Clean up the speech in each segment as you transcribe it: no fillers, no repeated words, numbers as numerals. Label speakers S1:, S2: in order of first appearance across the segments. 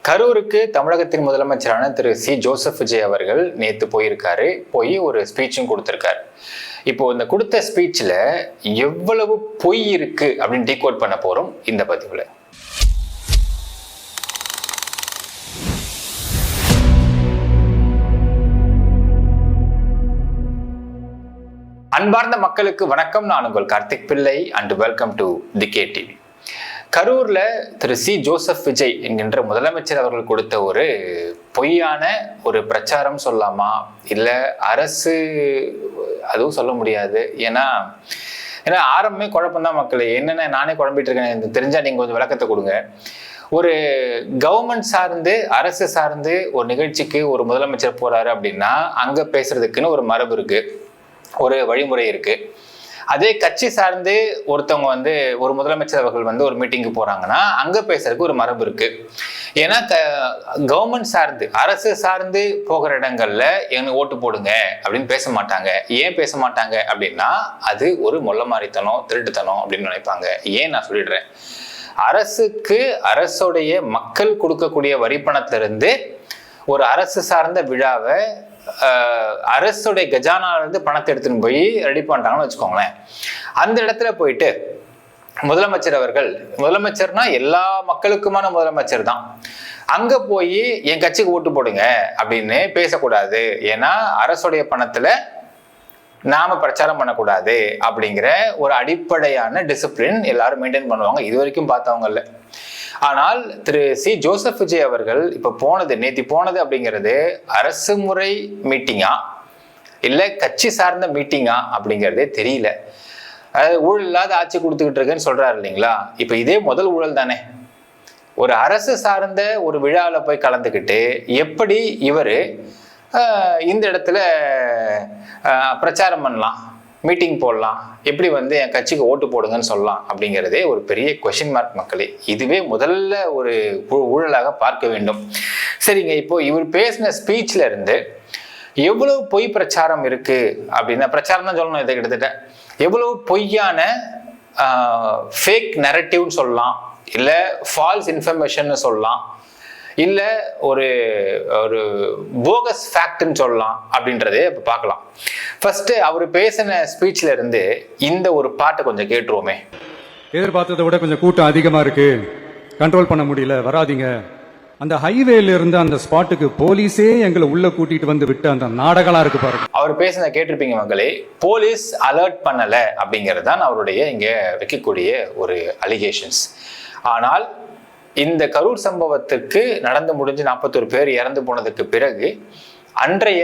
S1: கரூருக்கு தமிழகத்தின் முதலமைச்சரான திரு C Joseph Vijay அவர்கள் நேற்று போயிருக்காரு. போய் ஒரு ஸ்பீச்சும் கொடுத்திருக்காரு. இப்போ இந்த கொடுத்த ஸ்பீச்ல எவ்வளவு பொய் இருக்கு அப்படின்னு டீகோட் பண்ண போறோம் இந்த பதிவுல. அன்பார்ந்த மக்களுக்கு வணக்கம். நான் உங்கள் கார்த்திக் பிள்ளை and welcome to the K TV. கரூர்ல திரு சி ஜோசப் விஜய் என்கின்ற முதலமைச்சர் அவர்கள் கொடுத்த ஒரு பொய்யான ஒரு பிரச்சாரம் சொல்லலாமா, இல்லை அரசு அதுவும் சொல்ல முடியாது. ஏன்னா ஆரம்பமே குழப்பம்தான் மக்களே. என்னென்ன நானே குழம்பிட்டு இருக்கேன், தெரிஞ்சா நீங்க கொஞ்சம் விளக்கத்தை கொடுங்க. ஒரு கவர்மெண்ட் சார்ந்து அரசு சார்ந்து ஒரு நிகழ்ச்சிக்கு ஒரு முதலமைச்சர் போறாரு அப்படின்னா அங்க பேசுறதுக்குன்னு ஒரு மரபு இருக்கு, ஒரு வழிமுறை இருக்கு. அதே கட்சி சார்ந்து ஒருத்தவங்க ஒரு முதலமைச்சர் அவர்கள் ஒரு மீட்டிங்கு போறாங்கன்னா அங்க பேசுறதுக்கு ஒரு மரபு இருக்கு. ஏன்னா கவர்மெண்ட் சார்ந்து அரசு சார்ந்து போகிற இடங்கள்ல எனக்கு ஓட்டு போடுங்க அப்படின்னு பேச மாட்டாங்க. ஏன் பேச மாட்டாங்க அப்படின்னா அது ஒரு மொள்ளமாரித்தனம், திருட்டுத்தனம் அப்படின்னு நினைப்பாங்க. ஏன் நான் சொல்லிடுறேன். அரசுக்கு அரசுடைய மக்கள் கொடுக்கக்கூடிய வரிப்பணத்திலிருந்து ஒரு அரசு சார்ந்த விழாவை அரசுடைய கஜானால இருந்து பணத்தை எடுத்துன்னு போய் ரெடி பண்ணிட்டாங்கன்னு வச்சுக்கோங்களேன். அந்த இடத்துல போயிட்டு முதலமைச்சர் அவர்கள், முதலமைச்சர்னா எல்லா மக்களுக்குமான முதலமைச்சர் தான், அங்க போய் என் கட்சிக்கு ஓட்டு போடுங்க அப்படின்னு பேசக்கூடாது. ஏன்னா அரசுடைய பணத்துல நாம பிரச்சாரம் பண்ணக்கூடாது அப்படிங்கிற ஒரு அடிப்படையான டிசிப்ளின் எல்லாரும் மெயின்டைன் பண்ணுவாங்க. இது வரைக்கும் பார்த்தவங்கல்ல. ஆனால் திரு சி ஜோசப் விஜய் அவர்கள் இப்ப நேத்தி போனது அப்படிங்கிறது அரசு முறை மீட்டிங்கா இல்ல கட்சி சார்ந்த மீட்டிங்கா அப்படிங்கிறதே தெரியல. அதாவது ஊழல் இல்லாத ஆட்சி கொடுத்துக்கிட்டு இருக்குன்னு சொல்றாரு இல்லைங்களா. இப்ப இதே முதல் ஊழல் தானே. ஒரு அரசு சார்ந்த ஒரு விழாவில் போய் கலந்துக்கிட்டு எப்படி இவரு இந்த இடத்துல பிரச்சாரம் பண்ணலாம், மீட்டிங் போடலாம், எப்படி என் கட்சிக்கு ஓட்டு போடுங்கன்னு சொல்லலாம் அப்படிங்கிறதே ஒரு பெரிய கொஸ்டின் மார்க் மக்களே. இதுவே முதல்ல ஒரு ஊழலாக பார்க்க வேண்டும். சரிங்க, இப்போ இவர் பேசின ஸ்பீச்ல இருந்து எவ்வளவு பொய் பிரச்சாரம் இருக்கு அப்படின்னா, பிரச்சாரம் தான் சொல்லணும், இதை கிட்டத்தட்ட எவ்வளவு பொய்யான ஃபேக் நரேட்டிவ்னு சொல்லலாம், இல்லை ஃபால்ஸ் இன்ஃபர்மேஷன் சொல்லலாம், இல்ல ஒரு ஒரு போகஸ் ஃபேக்ட்னு சொல்லலாம் அப்படின்றதே இப்ப பார்க்கலாம். ஃபர்ஸ்ட் அவர் பேசின ஸ்பீச்ல இருந்து இந்த ஒரு பாட்டை கொஞ்சம் கேட்டுருவோமே.
S2: எதிர்பார்த்ததை விட கொஞ்சம் கூட்டம் அதிகமா இருக்கு, கண்ட்ரோல் பண்ண முடியல, வராதிங்க. அந்த ஹைவேல இருந்து அந்த ஸ்பாட்டுக்கு போலீஸே எங்களை உள்ள கூட்டிட்டு வந்து விட்டு அந்த நாடகம்லாம் இருக்கு பாருங்க.
S1: அவர் பேசின கேட்டிருப்பீங்க மக்களே. போலீஸ் அலர்ட் பண்ணல அப்படிங்கிறது தான் அவருடைய இங்க வைக்கக்கூடிய ஒரு அலிகேஷன்ஸ். ஆனால் இந்த கரூர் சம்பவத்துக்கு நடந்து முடிஞ்சு 41 பேர் இறந்து போனதுக்கு பிறகு அன்றைய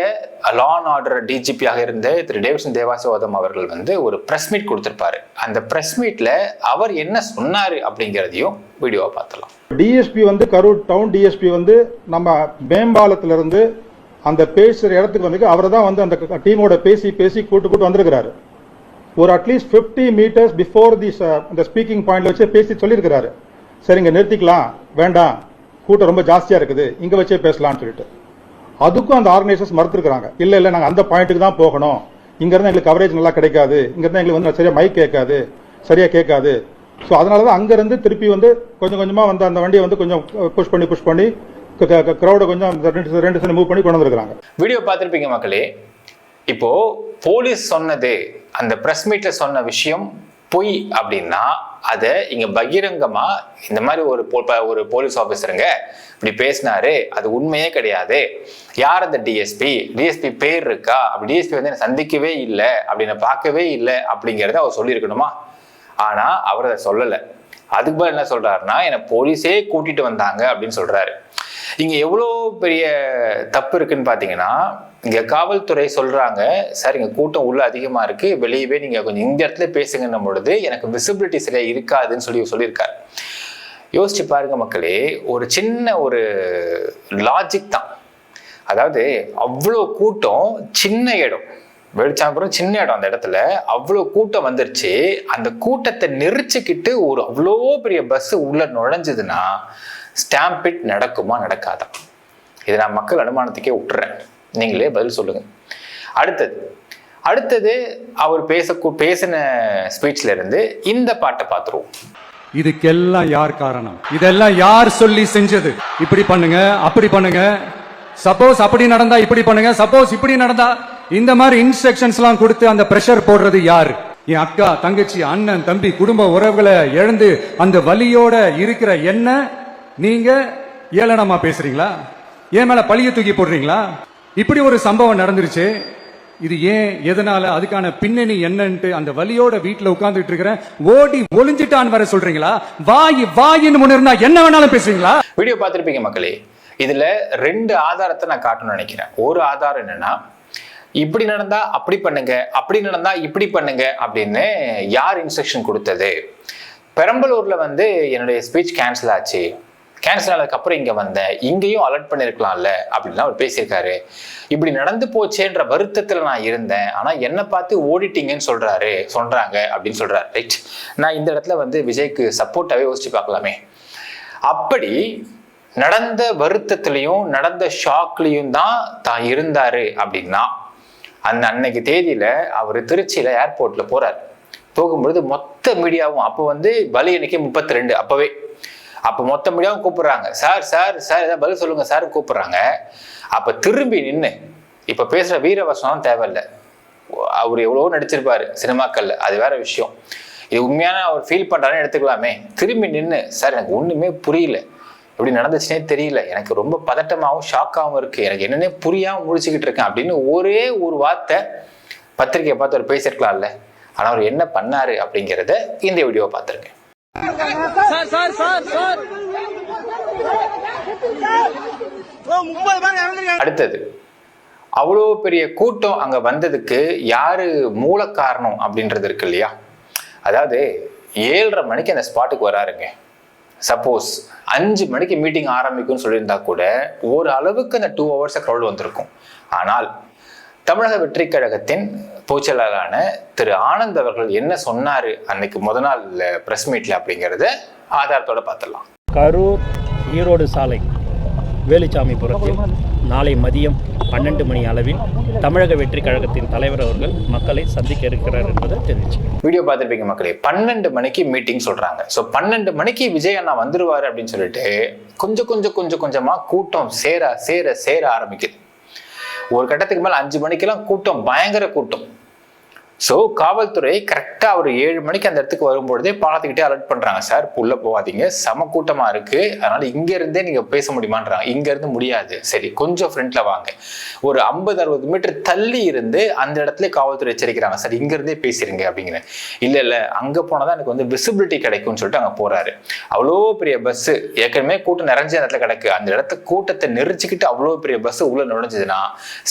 S1: லா அண்ட் ஆர்டர் டிஜிபியாக இருந்த திரு டேவிட்சன் தேவாசிர்வாதம் அவர்கள் ஒரு பிரஸ் மீட் கொடுத்திருப்பாரு. அந்த பிரஸ் மீட்ல அவர் என்ன சொன்னாரு அப்படிங்கிறதையும் வீடியோவை பார்த்துலாம்.
S3: டிஎஸ்பி கரூர் டவுன் டிஎஸ்பி நம்ம மேம்பாலத்துல இருந்து அந்த பேசுற இடத்துக்கு அவரை தான் அந்த டீமோட பேசி கூட்டு வந்திருக்கிறாரு. ஒரு அட்லீஸ்ட் 50 மீட்டர்ஸ் பிஃபோர் இந்த ஸ்பீக்கிங் பாயிண்ட்ல வச்சு பேசி சொல்லியிருக்கிறாரு. சரிங்க, நிறுத்திக்கலாம், வேண்டாம், கூட்டம் ரொம்ப ஜாஸ்தியா இருக்குது, இங்க வச்சே பேசலாம்னு சொல்லிட்டு. அதுக்கும் அந்த ஆர்கனைசர்ஸ் மறுத்துருக்காங்க. இல்ல நாங்க அந்த பாயிண்ட்டுக்கு தான் போகணும், இங்க இருந்தா எங்களுக்கு கவரேஜ் நல்லா கிடைக்காது, இங்க இருந்தா எங்களுக்கு சரியா மைக் கேட்காது, சரியா கேட்காது. ஸோ அதனாலதான் அங்க இருந்து திருப்பி கொஞ்சம் கொஞ்சமா அந்த வண்டியை கொஞ்சம் புஷ் பண்ணி கிரௌட கொஞ்சம் 2 சென்ட் மூவ் பண்ணி கொண்டு வந்திருக்காங்க.
S1: வீடியோ பார்த்திருப்பீங்க மக்களே. இப்போ போலீஸ் சொன்னது, அந்த பிரஸ் மீட்ல சொன்ன விஷயம் பொய் அப்படின்னா அதை இங்க பகிரங்கமா இந்த மாதிரி ஒரு போலீஸ் ஆபீசருங்க இப்படி பேசினாரு, அது உண்மையே கிடையாது, யார் அந்த டிஎஸ்பி பேர் இருக்கா, அப்படி டிஎஸ்பி என்ன சந்திக்கவே இல்லை, அப்படின்னு பார்க்கவே இல்லை அப்படிங்கிறத அவர் சொல்லியிருக்கணுமா. ஆனா அவர் அதை சொல்லலை. அதுக்கு பதில் என்ன சொல்றாருன்னா, என்னை போலீஸே கூட்டிட்டு வந்தாங்க அப்படின்னு சொல்றாரு. இங்க எவ்வளோ பெரிய தப்பு இருக்குன்னு பாத்தீங்கன்னா, இங்க காவல்துறை சொல்றாங்க, சார் இங்க கூட்டம் உள்ள அதிகமா இருக்கு, வெளியவே நீங்க கொஞ்சம் இந்த இடத்துல பேசுங்கன்னும் பொழுது எனக்கு விசிபிலிட்டி சரியா இருக்காதுன்னு சொல்லியிருக்காரு. யோசிச்சு பாருங்க மக்களே, ஒரு சின்ன ஒரு லாஜிக் தான். அதாவது அவ்வளோ கூட்டம், சின்ன இடம், வெளிச்சாம்பரம் சின்ன இடம், அந்த இடத்துல அவ்வளோ கூட்டம் வந்துருச்சு. அந்த கூட்டத்தை நெரிச்சுக்கிட்டு ஒரு அவ்வளோ பெரிய பஸ் உள்ள நுழைஞ்சதுன்னா ஸ்டாம்பிட் நடக்குமா நடக்காதா? இதை நான் மக்கள் அனுமானத்துக்கே விட்டுறேன், நீங்களே பதில் சொல்லுங்க. அடுத்தது அவர் பேசின ஸ்பீச்ல இருந்து இந்த பாட்டை பார்த்துருவோம்.
S2: இதுக்கெல்லாம் யார் காரணம்? இதெல்லாம் யார் சொல்லி செஞ்சது? இப்படி பண்ணுங்க, அப்படி பண்ணுங்க, சப்போஸ் அப்படி நடந்தா இப்படி பண்ணுங்க, சப்போஸ் இப்படி நடந்தா இந்த மாதிரி இன்ஸ்ட்ரக்ஷன்ஸ் எல்லாம் கொடுத்து அந்த பிரஷர் போடுறது யார்? என் அக்கா, தங்கச்சி, அண்ணன், தம்பி, குடும்ப உறவுகளை இழந்து அந்த வலியோட இருக்கிற என்ன நீங்க ஏளனமா பேசுறீங்களா? ஏன் மேல பழிய தூக்கி போடுறீங்களா? இப்படி ஒரு சம்பவம் நடந்துருச்சு. இது ஏன், எதனால, அதுக்கான பின்னணி என்னன்ட்டு அந்த வலியோட வீட்டுல உட்கார்ந்துட்டு இருக்கிறேன், ஓடி ஒளிஞ்சிட்டான்னு வர சொல்றீங்களா? வாயின்னு முன்ன இருந்தா என்ன வேணாலும் பேசுவீங்களா?
S1: வீடியோ பார்த்திருப்பீங்க மக்களே. இதுல 2 ஆதாரத்தை நான் காட்டணும்னு நினைக்கிறேன். ஒரு ஆதாரம் என்னன்னா, இப்படி நடந்தா அப்படி பண்ணுங்க, அப்படி நடந்தா இப்படி பண்ணுங்க அப்படின்னு யார் இன்ஸ்ட்ரக்ஷன் கொடுத்தது? பெரம்பலூர்ல வந்து என்னுடைய ஸ்பீச் கேன்சல் ஆச்சு, கேன்சல் ஆனதுக்கு அப்புறம் இங்க வந்தேன், இங்கேயும் அலர்ட் பண்ணிருக்கலாம்ல அப்படின்லாம் அவர் பேசியிருக்காரு. இப்படி நடந்து போச்சேன்ற வருத்தத்துல நான் இருந்தேன், ஆனா என்ன பார்த்து ஓடிட்டீங்கன்னு சொல்றாங்க அப்படின்னு சொல்றாரு. ரைட், நான் இந்த இடத்துல வந்து விஜய்க்கு சப்போர்ட்டாவே யோசிச்சு பார்க்கலாமே. அப்படி நடந்த வருத்தத்திலையும் நடந்த ஷாக்லையும் தான் இருந்தாரு அப்படின்னா, அந்த அன்னைக்கு தேதியில அவர் திருச்சியில ஏர்போர்ட்ல போறாரு. போகும்பொழுது மொத்த மீடியாவும், அப்போ வந்து பலி எண்ணிக்கை 32, அப்போ மொத்த மீடியாவும் கூப்பிடுறாங்க, சார் சார் சார் ஏதாவது பதில் சொல்லுங்க சார் கூப்பிடுறாங்க. அப்ப திரும்பி நின்று இப்ப பேசுற வீரவசனம் தேவையில்லை. அவர் எவ்வளவோ நடிச்சிருப்பாரு சினிமாக்கள்ல, அது வேற விஷயம். இது உண்மையான அவர் ஃபீல் பண்றாருன்னு எடுத்துக்கலாமே. திரும்பி நின்று, சார் எனக்கு ஒண்ணுமே புரியல, எப்படி நடந்துச்சுன்னே தெரியல, எனக்கு ரொம்ப பதட்டமாகவும் ஷாக்காகவும் இருக்கு, எனக்கு என்னன்னே புரியாம முடிச்சுக்கிட்டு இருக்கேன் அப்படின்னு ஒரே ஒரு வார்த்தை பத்திரிகையை பார்த்து அவர் பேசியிருக்கலாம்ல. ஆனா அவர் என்ன பண்ணாரு அப்படிங்கிறத இந்த வீடியோவை பார்த்துருங்க. அடுத்தது, அவ்வளோ பெரிய கூட்டம் அங்க வந்ததுக்கு யாரு மூல காரணம் அப்படின்றது இருக்கு இல்லையா? அதாவது 7:30 மணிக்கு அந்த ஸ்பாட்டுக்கு வராருங்க. சப்போஸ் 5 மணிக்கு மீட்டிங் ஆரம்பிக்கும்னு சொல்லியிருந்தா கூட ஒரு அளவுக்கு அந்த 2 hours க்ரௌட் வந்திருக்கும். ஆனால் தமிழக வெற்றி கழகத்தின் பொதுச்செயலாளரான திரு ஆனந்த் அவர்கள் என்ன சொன்னாரு அன்னைக்கு முதல் நாள் பிரஸ் மீட்ல அப்படிங்கிறத ஆதாரத்தோட பார்த்துடலாம்.
S4: கரூர் ஈரோடு சாலை வேலுச்சாமிபுரத்தில் நாளை மதியம் 12 மணி அளவில் தமிழக வெற்றி கழகத்தின் தலைவர் அவர்கள் மக்களை சந்திக்க இருக்கிறார் என்பதை தெரிவிச்சு
S1: வீடியோ பார்த்துருப்பீங்க மக்களே. 12 மணிக்கு மீட்டிங் சொல்றாங்க. ஸோ 12 மணிக்கு விஜய் அண்ணா வந்துருவாரு அப்படின்னு சொல்லிட்டு கொஞ்சம் கொஞ்சமா கூட்டம் சேர ஆரம்பிக்குது. ஒரு கட்டத்துக்கு மேல 5 மணிக்கெல்லாம் கூட்டம், பயங்கர கூட்டம். ஸோ காவல்துறை கரெக்டா அவர் 7 மணிக்கு அந்த இடத்துக்கு வரும்பொழுதே பாலத்துக்கிட்டே அலர்ட் பண்றாங்க, சார் உள்ள போகாதீங்க, சம கூட்டமா இருக்கு, அதனால இங்க இருந்தே நீங்க பேச முடியுமான்றாங்க. இங்க இருந்து முடியாது, சரி கொஞ்சம் ஃப்ரண்ட்ல வாங்க. ஒரு 50-60 மீட்டர் தள்ளி இருந்து அந்த இடத்துல காவல்துறை எச்சரிக்கிறாங்க, சார் இங்க இருந்தே பேசிருங்க அப்படிங்கிற. இல்ல அங்க போனதான் எனக்கு வந்து விசிபிலிட்டி கிடைக்கும்னு சொல்லிட்டு அங்க போறாரு. அவ்வளோ பெரிய பஸ், ஏற்கனவே கூட்டம் நிறைஞ்ச இடத்துல கிடக்கு, அந்த இடத்த கூட்டத்தை நெரிச்சுக்கிட்டு அவ்வளோ பெரிய பஸ் உள்ள நுழைஞ்சதுன்னா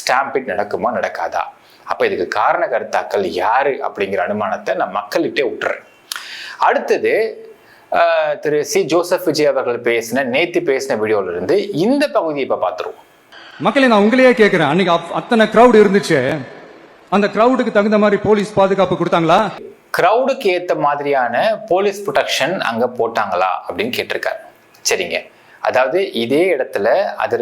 S1: ஸ்டாம்பிட் நடக்குமா நடக்காதா? அப்ப இதுக்கு காரண கர்த்தாக்கள் யாரு அப்படிங்கிற அனுமானத்தை நான் மக்கள்கிட்டே விட்டுறேன். அடுத்தது திரு சி ஜோசப் விஜய் அவர்கள் நேத்து பேசின வீடியோல இருந்து இந்த பகுதியை இப்ப பாத்துருவோம்.
S2: மக்களே, நான் உங்களையே கேட்கிறேன், அன்னைக்கு அத்தனை கிரௌட் இருந்துச்சு, அந்த கிரௌடுக்கு தகுந்த மாதிரி போலீஸ் பாதுகாப்பு கொடுத்தாங்களா?
S1: கிரௌடுக்கு ஏத்த மாதிரியான போலீஸ் ப்ரொடெக்ஷன் அங்க போட்டாங்களா அப்படின்னு கேட்டிருக்காரு. சரிங்க, அதாவது இதே இடத்துல அது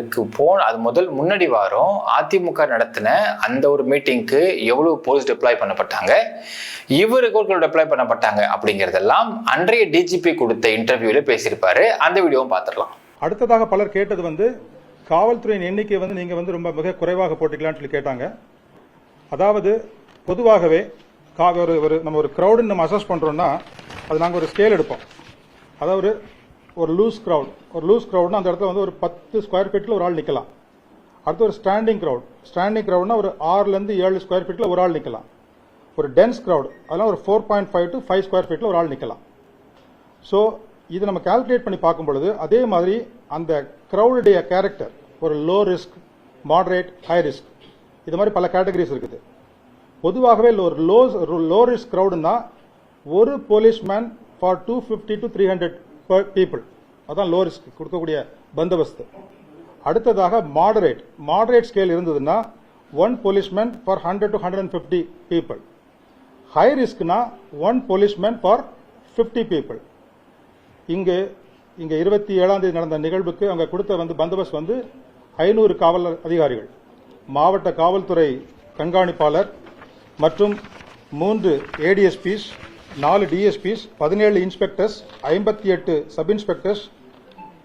S1: முன்னாடி வாரம் அதிமுக நடத்தின அந்த ஒரு மீட்டிங்க்கு எவ்வளவு போலீஸ் டெப்ளாய் பண்ணப்பட்டாங்க, இவருக்கு டெப்ளாய் பண்ணப்பட்டாங்க அப்படிங்கிறதெல்லாம் அன்றைய டிஜிபி கொடுத்த இன்டர்வியூல பேசியிருப்பாரு. அந்த வீடியோவும் பார்த்துடலாம்.
S3: அடுத்ததாக பலர் கேட்டது வந்து காவல்துறையின் எண்ணிக்கை வந்து நீங்க வந்து ரொம்ப மிக குறைவாக போட்டுக்கலாம்னு சொல்லி கேட்டாங்க. அதாவது பொதுவாகவே நம்ம ஒரு கிரௌடுன்னு நம்ம அசஸ் பண்றோம்னா அது நாங்கள் ஒரு ஸ்கேல் எடுப்போம். அதாவது ஒரு லூஸ் க்ரௌட்னா அந்த இடத்துல வந்து ஒரு 10 ஸ்கொயர் ஃபீட்டில் ஒரு ஆள் நிற்கலாம். அடுத்து ஒரு ஸ்டாண்டிங் க்ரௌட்னா ஒரு 6லேருந்து 7 ஸ்கொயர் ஃபீட்டில் ஒரு ஆள் நிற்கலாம். ஒரு டென்ஸ் க்ரௌட் அதெல்லாம் ஒரு 4.5 to 5 ஸ்கொயர் ஃபீட்டில் ஒரு ஆள் நிற்கலாம். ஸோ இது நம்ம கால்குலேட் பண்ணி பார்க்கும் பொழுது அதே மாதிரி அந்த க்ரௌடுடைய கேரக்டர் ஒரு low risk, moderate, high risk, இது மாதிரி பல கேட்டகரிஸ் இருக்குது. பொதுவாகவே ஒரு லோ ரிஸ்க் க்ரௌடுன்னா ஒரு போலீஸ்மேன் ஃபார் 250 to 300 பீப்புள், அதான் லோ ரிஸ்க் கொடுக்கக்கூடிய பந்தோபஸ்து. அடுத்ததாக மாடரேட் ஸ்கேல் இருந்ததுன்னா 1 policeman for 100 to 150 people. High ரிஸ்க்னா 1 போலீஸ்மேன் ஃபார் 50 பீப்புள். இங்கே 27ஆம் தேதி நடந்த நிகழ்வுக்கு அவங்க கொடுத்த வந்து பந்தோபஸ்த் வந்து 500 காவல் அதிகாரிகள், மாவட்ட காவல்துறை கண்காணிப்பாளர் மற்றும் 3 ADSPs, 4 DSPs, 17 inspectors, 58 sub inspectors,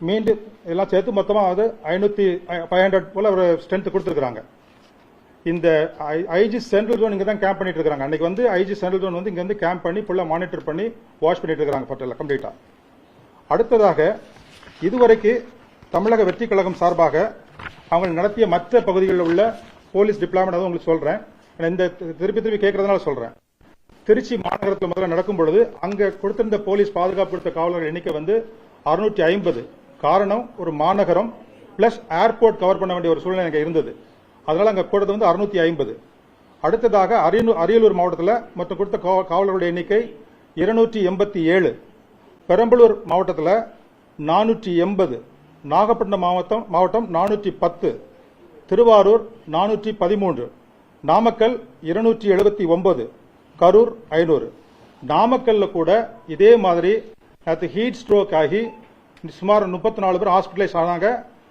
S3: மீண்டும் எல்லாம் சேர்த்து மொத்தமாக 500 போல ஒரு ஸ்ட்ரென்த் கொடுத்துருக்காங்க. இந்த ஐஜி சென்ட்ரல் ஜோன் இங்கே தான் கேம்ப் பண்ணிட்டு இருக்காங்க. அன்னைக்கு வந்து ஐஜி சென்ட்ரல் ஜோன் வந்து இங்கே வந்து கேம்ப் பண்ணி ஃபுல்லாக மானிட்டர் பண்ணி வாஷ் பண்ணிட்டு இருக்காங்க பட்டியலில் கம்ப்ளீட்டாக. அடுத்ததாக இதுவரைக்கு தமிழக வெற்றி கழகம் சார்பாக அவங்க நடத்திய மற்ற பகுதிகளில் உள்ள போலீஸ் டிப்ளாய்மெண்ட் தான் உங்களுக்கு சொல்கிறேன். இந்த திருப்பி கேட்கறதுனால சொல்கிறேன். திருச்சி மாநகரத்தில் முதல்ல நடக்கும் பொழுது அங்கே கொடுத்திருந்த போலீஸ் பாதுகாப்பு கொடுத்த காவலர்கள் எண்ணிக்கை வந்து 650. காரணம், ஒரு மாநகரம் பிளஸ் ஏர்போர்ட் கவர் பண்ண வேண்டிய ஒரு சூழ்நிலை அங்கே இருந்தது. அதனால அங்கே கொடுத்தது வந்து 650. அடுத்ததாக அரியலூர் மாவட்டத்தில் மொத்தம் கொடுத்த காவலர்களுடைய எண்ணிக்கை 287. பெரம்பலூர் மாவட்டத்தில் 480. நாகப்பட்டினம் மாவட்டம் 410. திருவாரூர் 413. நாமக்கல் 279. கரூர் 500. நாமக்கல்ல கூட இதே மாதிரி நேற்று ஹீட் ஸ்ட்ரோக் ஆகி சுமார் 34 பேர் ஹாஸ்பிட்டலைஸ் ஆனாங்க.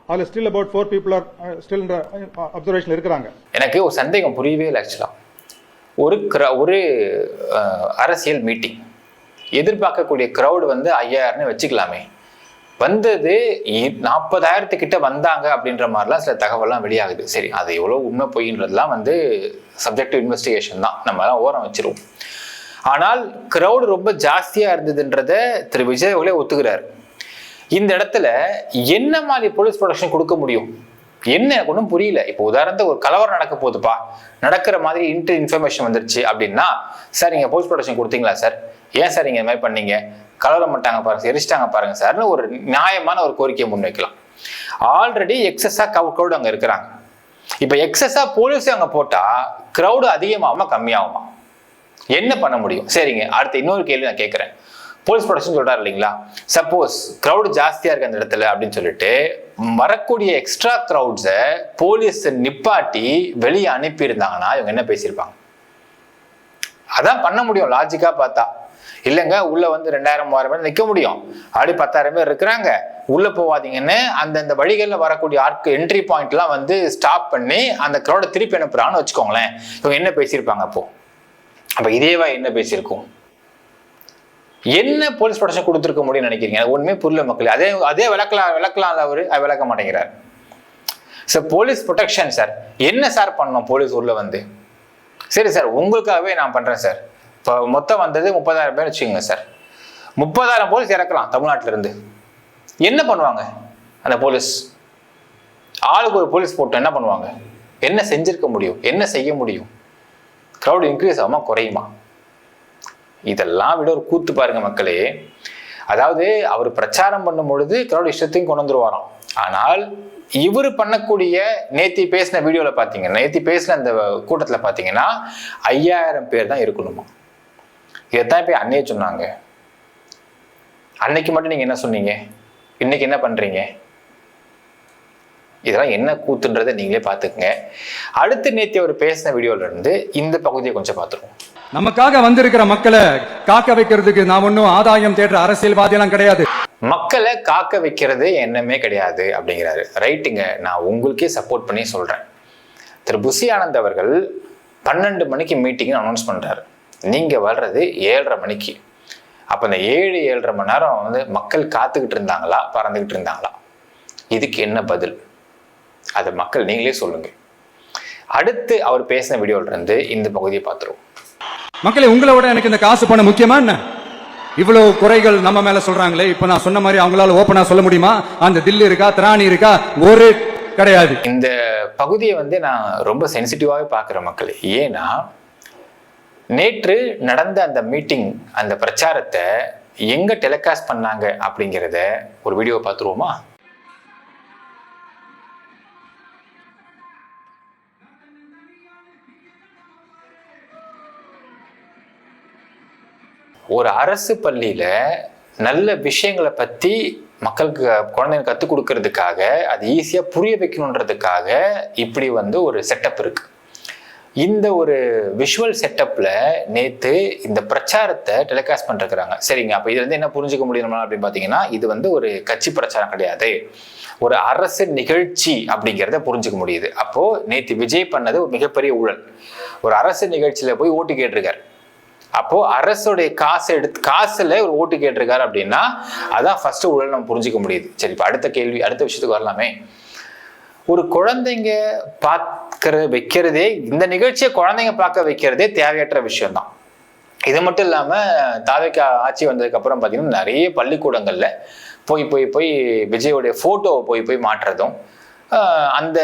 S3: அதில் still about 4 people are still in observation இருக்கிறாங்க.
S1: எனக்கு ஒரு சந்தேகம் புரியவே இல்லை. ஆக்சுவலாக ஒரு அரசியல் மீட்டிங் எதிர்பார்க்கக்கூடிய க்ரௌடு வந்து 5000ன்னு வச்சுக்கலாமே. வந்தது 40,000 கிட்ட வந்தாங்க அப்படின்ற மாதிரிலாம் சில தகவல்லாம் வெளியாகுது. சரி, அது எவ்வளோ உண்மை பொய்ன்றதுலாம் வந்து சப்ஜெக்டிவ் இன்வெஸ்டிகேஷன் தான், நம்ம எல்லாம் ஓரம் வச்சிருவோம். ஆனால் க்ரௌடு ரொம்ப ஜாஸ்தியாக இருந்ததுன்றத திரு விஜய் அவர்களே ஒத்துக்கிறார். இந்த இடத்துல என்ன மாதிரி போலீஸ் ப்ரொடெக்ஷன் கொடுக்க முடியும்? என்ன எனக்கு ஒன்றும் புரியல. இப்போ உதாரணத்துக்கு ஒரு கலவரம் நடக்க போகுதுப்பா, நடக்கிற மாதிரி இன்ஃபர்மேஷன் வந்துருச்சு அப்படின்னா, சார் நீங்கள் போலீஸ் ப்ரொடெக்ஷன் கொடுத்தீங்களா சார்? ஏன் சார் நீங்கள் இந்த மாதிரி பண்ணீங்க? கலவரம் பண்ணிட்டாங்க பாருங்க, எரிச்சிட்டாங்க பாருங்க சார்னு ஒரு நியாயமான ஒரு கோரிக்கையை முன்வைக்கலாம். ஆல்ரெடி எக்ஸஸா க்ரௌடு அங்கே இருக்கிறாங்க. இப்போ எக்ஸஸா போலீஸ் அங்கே போட்டால் க்ரௌடு அதிகமாகுமா கம்மியாகுமா? என்ன பண்ண முடியும்? சரிங்க, அடுத்த இன்னொரு கேள்வி நான் கேட்குறேன். போலீஸ் ப்ரொடெக்ஷன் சொல்றாரு இல்லைங்களா? சப்போஸ் க்ரௌடு ஜாஸ்தியா இருக்கு அந்த இடத்துல அப்படின்னு சொல்லிட்டு வரக்கூடிய எக்ஸ்ட்ரா க்ரௌட்ஸை போலீஸ் நிப்பாட்டி வெளியே அனுப்பி இருந்தாங்கன்னா இவங்க என்ன பேசியிருப்பாங்க? அதான் பண்ண முடியும் லாஜிக்கா பார்த்தா. இல்லைங்க, உள்ள வந்து 2000-3000 பேர் நிற்க முடியும், அப்படி 10,000 பேர் இருக்கிறாங்க, உள்ள போவாதீங்கன்னு அந்தந்த வழிகளில் வரக்கூடிய என்ட்ரி பாயிண்ட்லாம் வந்து ஸ்டாப் பண்ணி அந்த க்ரௌடை திருப்பி அனுப்புறான்னு வச்சுக்கோங்களேன். இவங்க என்ன பேசியிருப்பாங்க அப்போ? அப்ப இதேவா என்ன பேசியிருக்கும்? என்ன போலீஸ் ப்ரொடெக்ஷன் கொடுத்துருக்க முடியும்னு நினைக்கிறீங்க? ஒண்ணுமே புரியல மக்களே. அதே விளக்கலாம் அவரு விளக்க மாட்டேங்கிறார். சார் போலீஸ் ப்ரொடெக்ஷன் சார் என்ன சார் பண்ணணும்? போலீஸ் உள்ள வந்து சரி சார் உங்களுக்காகவே நான் பண்றேன் சார். இப்போ மொத்தம் வந்தது 30,000 பேர் வச்சுக்கோங்க சார். 30,000 போலீஸ் இறக்கலாம் தமிழ்நாட்டில இருந்து. என்ன பண்ணுவாங்க அந்த போலீஸ்? ஆளுக்கு ஒரு போலீஸ் போட்டு என்ன பண்ணுவாங்க? என்ன செஞ்சிருக்க முடியும்? என்ன செய்ய முடியும்? க்ரௌட் இன்க்ரீஸ் ஆகுமா குறையுமா? இதெல்லாம் விட ஒரு கூத்து பாருங்க மக்களே. அதாவது அவர் பிரச்சாரம் பண்ணும் பொழுது க்ரௌட் இஷ்டத்தையும் கொண்டு வந்துருவாராம். ஆனால் இவர் பண்ணக்கூடிய நேத்தி பேசின வீடியோல பாத்தீங்கன்னா, நேத்தி பேசின அந்த கூட்டத்துல பாத்தீங்கன்னா 5000 பேர் தான் இருக்கணுமா. இதைத்தான் போய் அன்னையே சொன்னாங்க. அன்னைக்கு மட்டும் நீங்க என்ன சொன்னீங்க? இன்னைக்கு என்ன பண்றீங்க? இதெல்லாம் என்ன கூத்துன்றதை நீங்களே பாத்துக்கங்க. அடுத்து நேத்தி அவர் பேசின வீடியோல இருந்து இந்த பகுதியை கொஞ்சம் பார்த்துருவோம்.
S2: நமக்காக வந்திருக்கிற மக்களை காக்க வைக்கிறதுக்கு நான் ஒன்னும் ஆதாயம் தேடுற அரசியல்வாதி எல்லாம் கிடையாது.
S1: மக்களை காக்க வைக்கிறது எண்ணமே கிடையாது அப்படிங்கிறாரு. ரைட்டுங்க, நான் உங்களுக்கே சப்போர்ட் பண்ணி சொல்றேன். திரு புசி ஆனந்த் அவர்கள் 12 மணிக்கு மீட்டிங் அனௌன்ஸ் பண்றாரு. நீங்க வர்றது 7:30 மணிக்கு. அப்ப இந்த 7-7:30 மணி நேரம் வந்து மக்கள் காத்துக்கிட்டு இருந்தாங்களா, பறந்துகிட்டு இருந்தாங்களா? இதுக்கு என்ன பதில்? அதை மக்கள் நீங்களே சொல்லுங்க. அடுத்து அவர் பேசின வீடியோல இருந்து இந்த பகுதியை பார்த்துருவோம்.
S2: மக்களே, உங்களை விட எனக்கு இந்த காசு பணம் முக்கியமா என்ன? இவ்வளவு குறைகள் நம்ம மேல சொல்றாங்களே, இப்ப நான் சொன்ன மாதிரி அவங்களால ஓப்பனா சொல்ல முடியுமா? அந்த தில்லி இருக்கா, திராணி இருக்கா? ஒரு கிடையாது. இந்த
S1: பகுதியை வந்து நான் ரொம்ப சென்சிட்டிவாவே பார்க்கிறேன் மக்களே. ஏன்னா நேற்று நடந்த அந்த மீட்டிங், அந்த பிரச்சாரத்தை எங்க டெலிகாஸ்ட் பண்ணாங்க அப்படிங்கிறத ஒரு வீடியோ பார்த்துருவோமா? ஒரு அரசு பள்ளியில நல்ல விஷயங்களை பத்தி மக்களுக்கு குழந்தைங்க கற்றுக் கொடுக்கறதுக்காக, அது ஈஸியா புரிய வைக்கணுன்றதுக்காக இப்படி வந்து ஒரு செட்டப் இருக்கு. இந்த ஒரு விஷுவல் செட்டப்ல நேத்து இந்த பிரச்சாரத்தை டெலிகாஸ்ட் பண்ணிருக்கிறாங்க. சரிங்க, அப்ப இதுல இருந்து என்ன புரிஞ்சுக்க முடியும் அப்படின்னு பாத்தீங்கன்னா, இது வந்து ஒரு கட்சி பிரச்சாரம் கிடையாது, ஒரு அரசு நிகழ்ச்சி அப்படிங்கிறத புரிஞ்சுக்க முடியுது. அப்போ நேத்து விஜய் பண்ணது ஒரு மிகப்பெரிய ஊழல். ஒரு அரசு நிகழ்ச்சியில போய் ஓட்டு கேட்டிருக்காரு. அப்போ அரசுடைய காசுல ஒரு ஓட்டு கேட்டிருக்காரு அப்படின்னா அதான் ஃபர்ஸ்ட் ஊழல் நம்ம புரிஞ்சுக்க முடியுது. சரி, இப்போ அடுத்த விஷயத்துக்கு வரலாமே. ஒரு குழந்தைங்க வைக்கிறதே, இந்த நிகழ்ச்சியை குழந்தைங்க பார்க்க வைக்கிறதே தேவையற்ற விஷயம்தான். இது மட்டும் இல்லாம தாவேக்கா ஆட்சி வந்ததுக்கு அப்புறம் பாத்தீங்கன்னா நிறைய பள்ளிக்கூடங்கள்ல போய் விஜயோடைய போட்டோவை போய் மாற்றுறதும், அந்த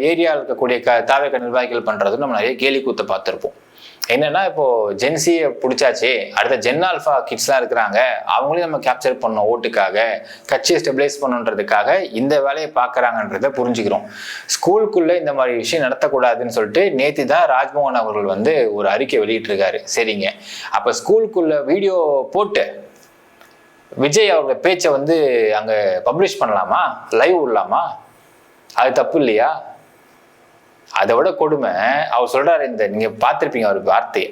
S1: ஏரியாவில் இருக்கக்கூடிய தாவேக்கா நிர்வாகிகள் பண்றதும் நம்ம நிறைய கேலி கூத்த பார்த்துருப்போம். என்னன்னா, இப்போ ஜென்சியை பிடிச்சாச்சு, அடுத்த ஜென் ஆல்ஃபா கிட்ஸ்லாம் இருக்கிறாங்க, அவங்களையும் நம்ம கேப்சர் பண்ணோம் ஓட்டுக்காக, கட்சியை ஸ்டெபிலைஸ் பண்ணுன்றதுக்காக இந்த வேலையை பார்க்குறாங்கன்றத புரிஞ்சுக்கிறோம். ஸ்கூலுக்குள்ள இந்த மாதிரி விஷயம் நடத்தக்கூடாதுன்னு சொல்லிட்டு நேற்று தான் ராஜ்மோகன் அவர்கள் ஒரு அறிக்கை வெளியிட்டிருக்காரு. சரிங்க, அப்போ ஸ்கூலுக்குள்ள வீடியோ போட்டு விஜய் அவரோட பேச்சை அங்க பப்ளிஷ் பண்ணலாமா, லைவ் விடலாமா? அது தப்பு இல்லையா? அதை விட கொடுமை, அவர் சொல்றாரு, நீங்க பார்த்திருப்பீங்க அவர் வார்த்தையை,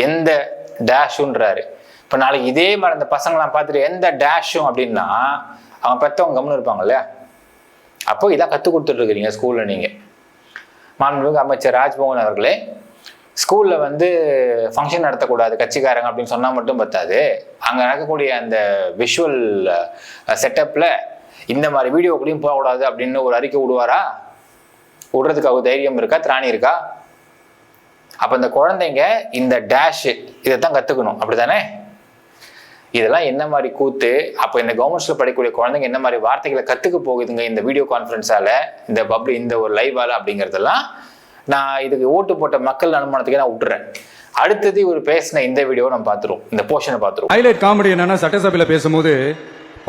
S1: எந்த டேஷுன்றாரு. இப்ப நாளைக்கு இதே மாதிரி அந்த பசங்களாம் பார்த்துட்டு எந்த டேஷும் அப்படின்னா அவங்க பெற்றவங்க கம்முன்னு இருப்பாங்க இல்லையா? அப்போ இதான் கற்றுக் கொடுத்துட்டு இருக்கிறீங்க ஸ்கூல்ல. நீங்க மாண்புமிகு அமைச்சர் ராஜ்மோகன் அவர்களே, ஸ்கூல்ல ஃபங்க்ஷன் நடத்தக்கூடாது கட்சிக்காரங்க அப்படின்னு சொன்னா மட்டும் பத்தாது, அங்க நடக்கக்கூடிய அந்த விஷுவல் செட்டப்ல இந்த மாதிரி வீடியோக்குள்ளேயும் போகக்கூடாது அப்படின்னு ஒரு அறிக்கை விடுவாரா? விடுறதுக்கு அவர் தைரியம் இருக்கா, திராணி இருக்கா? அப்ப இந்த குழந்தைங்க இந்த டேஷ் இதைத்தான் கத்துக்கணும், அப்படித்தானே? இதெல்லாம் என்ன மாதிரி கூத்து? அப்ப இந்த கவர்மெண்ட்ஸ்ல படிக்கக்கூடிய குழந்தைங்க என்ன மாதிரி வார்த்தைகளை கத்துக்க போகுதுங்க இந்த வீடியோ கான்ஃபரன்ஸால, இந்த ஒரு லைவால அப்படிங்கிறதெல்லாம் நான் இதுக்கு ஓட்டு போட்ட மக்கள் அனுமானத்துக்கே நான் விட்டுறேன். அடுத்தது இவர் பேசின இந்த வீடியோ நம்ம பார்த்துருவோம், இந்த போர்ஷனை பார்த்துருவோம்.
S2: ஹைலைட் காமெடி என்னன்னா, சட்டசபையில பேசும்போது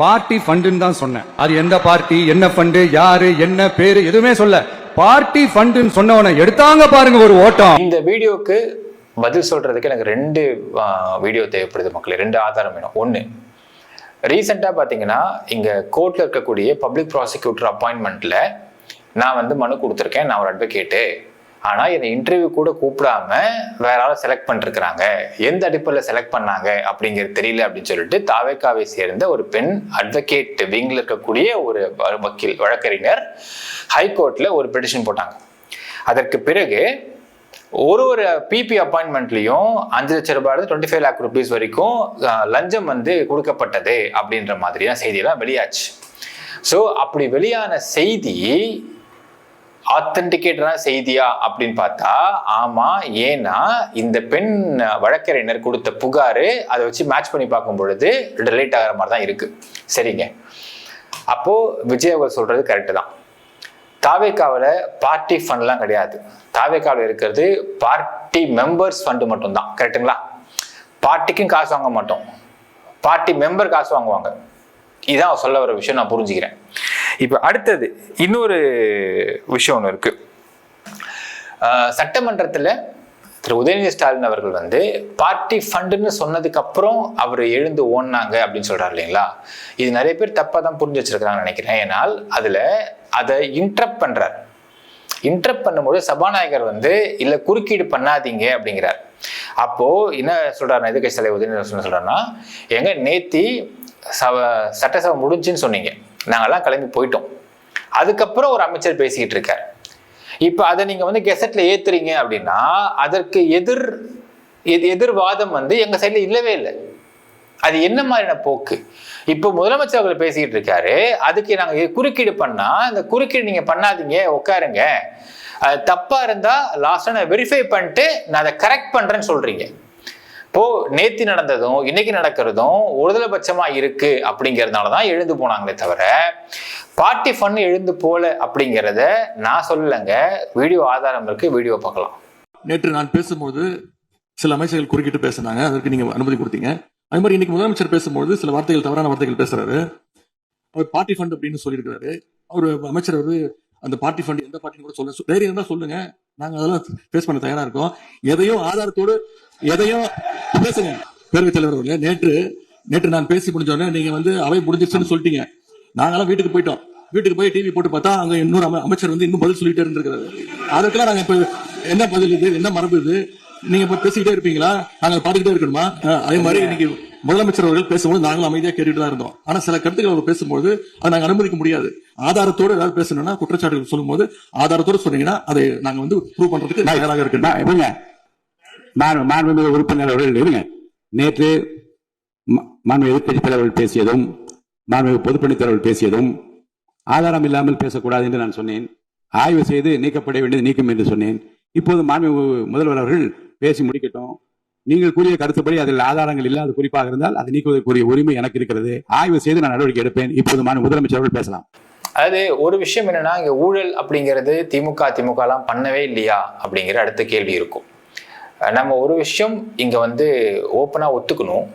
S2: பார்ட்டி ஃபண்டுன்னு தான் சொன்னேன். அது எந்த பார்ட்டி, என்ன ஃபண்டு, யாரு, என்ன பேரு எதுவுமே சொல்ல, பார்ட்டி ஃபண்டுன்னு சொன்னவன எடுத்தாங்க பாருங்க ஒரு ஓட்டம்.
S1: இந்த வீடியோக்கு பதில் சொல்றதுக்கு எனக்கு 2 வீடியோ தேவைப்படுது மக்களே, 2 ஆதாரம் வேணும். ஒன்று, ரீசெண்டாக பார்த்தீங்கன்னா இங்கே கோர்ட்டில் இருக்கக்கூடிய பப்ளிக் ப்ராசிக்யூட்டர் அப்பாயின்மெண்ட்ல நான் மனு கொடுத்துருக்கேன், நான் ஒரு அட்வொகேட்டு. ஆனால் என்னை இன்டர்வியூ கூட கூப்பிடாம வேற ஆள் செலக்ட் பண்ணிருக்கிறாங்க, எந்த அடிப்படையில் செலக்ட் பண்ணாங்க அப்படிங்கிறது தெரியல அப்படின்னு சொல்லிட்டு தாவேக்காவை சேர்ந்த ஒரு பெண் அட்வொகேட் விங்கில் இருக்கக்கூடிய ஒரு வழக்கறிஞர் ஹைகோர்ட்ல ஒரு பெட்டிஷன் போட்டாங்க. அதற்கு பிறகு ஒரு பிபி அப்பாயின்மெண்ட்லையும் 5 லட்சம் ரூபாய் 25 lakh rupees வரைக்கும் லஞ்சம் கொடுக்கப்பட்டது அப்படின்ற மாதிரியான செய்தியெல்லாம் வெளியாச்சு. ஸோ அப்படி வெளியான செய்தி ஆத்தென்டிகேட்டடான செய்தியா அப்படின்னு பார்த்தா ஆமா. ஏன்னா இந்த பெண் வழக்கறிஞர் கொடுத்த புகாரு அதை வச்சு மேட்ச் பண்ணி பார்க்கும் பொழுது ரிலேட் ஆகிற மாதிரி தான் இருக்கு. சரிங்க, அப்போ விஜய் அவர் சொல்றது கரெக்டு தான். தாவேக்காவில் பார்ட்டி ஃபண்ட்லாம் கிடையாது. தாவேக்காவில் இருக்கிறது பார்ட்டி மெம்பர்ஸ் ஃபண்டு மட்டும்தான். கரெக்டுங்களா? பார்ட்டிக்கும் காசு வாங்க மாட்டோம், பார்ட்டி மெம்பர் காசு வாங்குவாங்க. இதான் சொல்ல வர விஷயம், நான் புரிஞ்சுக்கிறேன். இப்போ அடுத்தது இன்னொரு விஷயம் ஒன்று இருக்கு. சட்டமன்றத்தில் திரு உதயநிதி ஸ்டாலின் அவர்கள் பார்ட்டி ஃபண்டுன்னு சொன்னதுக்கு அப்புறம் அவர் எழுந்து ஓடினாங்க அப்படின்னு சொல்றாரு இல்லைங்களா? இது நிறைய பேர் தப்பா தான் புரிஞ்சு வச்சிருக்கிறாங்கன்னு நினைக்கிறேன். ஏன்னால் அதை இன்டரப்ட் பண்றார். இன்டரப்ட் பண்ணும்போது சபாநாயகர் இல்ல குறுக்கீடு பண்ணாதீங்க அப்படிங்கிறார். அப்போ என்ன சொல்றாரு எதிர்க்கட்சி தலைவர் உதயநிதி சொல்றாருன்னா, எங்க நேத்தி சட்டசபை முடிஞ்சுன்னு சொன்னீங்க, நாங்கெல்லாம் கிளம்பி போயிட்டோம், அதுக்கப்புறம் ஒரு அமைச்சர் பேசிக்கிட்டு இருக்காரு. இப்ப அதை நீங்க கெசட்ல ஏத்துறீங்க அப்படின்னா அதற்கு எதிர்வாதம் எங்க சைட்ல இல்லவே இல்லை. அது என்ன மாதிரியான போக்கு? இப்போ முதலமைச்சர் அவர்கள் பேசிக்கிட்டு இருக்காரு, அதுக்கு நாங்க குறுக்கீடு பண்ணா இந்த குறுக்கீடு நீங்க பண்ணாதீங்க, உட்காருங்க, அது தப்பா இருந்தா லாஸ்டா நான் வெரிஃபை பண்ணிட்டு நான் அதை கரெக்ட் பண்றேன்னு சொல்றீங்க. இப்போ நேத்தி நடந்ததும் இன்னைக்கு நடக்கிறதும் ஒருதலை பட்சமா இருக்கு அப்படிங்கறதுனாலதான் எழுந்து போனாங்களே தவிர பார்ட்டி ஃபண்ட் எழுந்து போல அப்படிங்கிறத நான் சொல்லலைங்க. வீடியோ ஆதாரம் இருக்கு, வீடியோ பார்க்கலாம்.
S5: நேற்று நான் பேசும்போது சில அமைச்சர்கள் குறுக்கிட்டு பேசினாங்க, அதற்கு நீங்க அனுமதி கொடுத்தீங்க. அதே மாதிரி இன்னைக்கு முதலமைச்சர் பேசும்போது சில வார்த்தைகள், தவறான வார்த்தைகள் பேசுறாரு. அவர் பார்ட்டி ஃபண்ட் அப்படின்னு சொல்லியிருக்கிறாரு. அவர் அமைச்சர் அந்த பார்ட்டி ஃபண்ட் எந்த பார்ட்டின்னு கூட சொல்ல தைரியம் இருந்தா சொல்லுங்க, நாங்க அதெல்லாம் ஃபேஸ் பண்ண தயாரா இருக்கோம். எதையும் ஆதாரத்தோடு எதையும் பேசுங்க. பேரவைத் தலைவர் அவர்களே, நேற்று நான் பேசி முடிஞ்சோடனே நீங்க அவை முடிஞ்சிருச்சுன்னு சொல்லிட்டீங்க. நாங்கெல்லாம் வீட்டுக்கு போயிட்டோம். வீட்டுக்கு போய் டிவி போட்டு பார்த்தா அங்க இன்னொரு அமைச்சர் இன்னும் பதில் சொல்லிட்டே இருந்திருக்கிறாரு. அதுக்கெல்லாம் நாங்க இப்ப என்ன பதில் இது, என்ன மரபு இது? நீங்க இப்ப பேசிக்கிட்டே இருப்பீங்களா? நாங்க பாத்துக்கிட்டே இருக்கணுமா? அதே மாதிரி இன்னைக்கு முதலமைச்சர் அவர்கள் பேசும்போது நாங்களும் அமைதியா கேட்டுட்டு தான் இருந்தோம். ஆனா சில கருத்துக்கள் அவர் பேசும்போது அதை நாங்க அனுமதிக்க முடியாது. ஆதாரத்தோடு ஏதாவது பேசணும்னா, குற்றச்சாட்டுகள் சொல்லும் போது ஆதாரத்தோடு சொன்னீங்கன்னா அதை நாங்க ப்ரூவ் பண்றதுக்கு தயாராக இருக்கணும்.
S6: மாண்புமிகு உறுப்பினர் அவர்கள் இருங்க. நேற்று மாண்புமிகு எதிர்க்கட்சி தலைவர்கள் பேசியதும் மாண்புமிகு பொதுப்பணித் தலைவர்கள் பேசியதும் ஆதாரம் இல்லாமல் பேசக்கூடாது என்று நான் சொன்னேன். ஆய்வு செய்து நீக்கப்பட வேண்டியது நீக்கும் என்று சொன்னேன். இப்போது மாண்புமிகு முதல்வர் அவர்கள் பேசி முடிக்கட்டும். நீங்கள் கூறிய கருத்துப்படி அதில் ஆதாரங்கள் இல்லாத குறிப்பாக இருந்தால் அதை நீக்குவதற்குரிய உரிமை எனக்கு இருக்கிறது. ஆய்வு செய்து நான் நடவடிக்கை எடுப்பேன். இப்போது முதலமைச்சர் அவர்கள் பேசலாம்.
S1: அது ஒரு விஷயம் என்னன்னா, இங்க ஊழல் அப்படிங்கிறது திமுக எல்லாம் பண்ணவே இல்லையா அப்படிங்கிற அடுத்த கேள்வி இருக்கும். நம்ம ஒரு விஷயம் இங்க ஓப்பனா ஒத்துக்கணும்,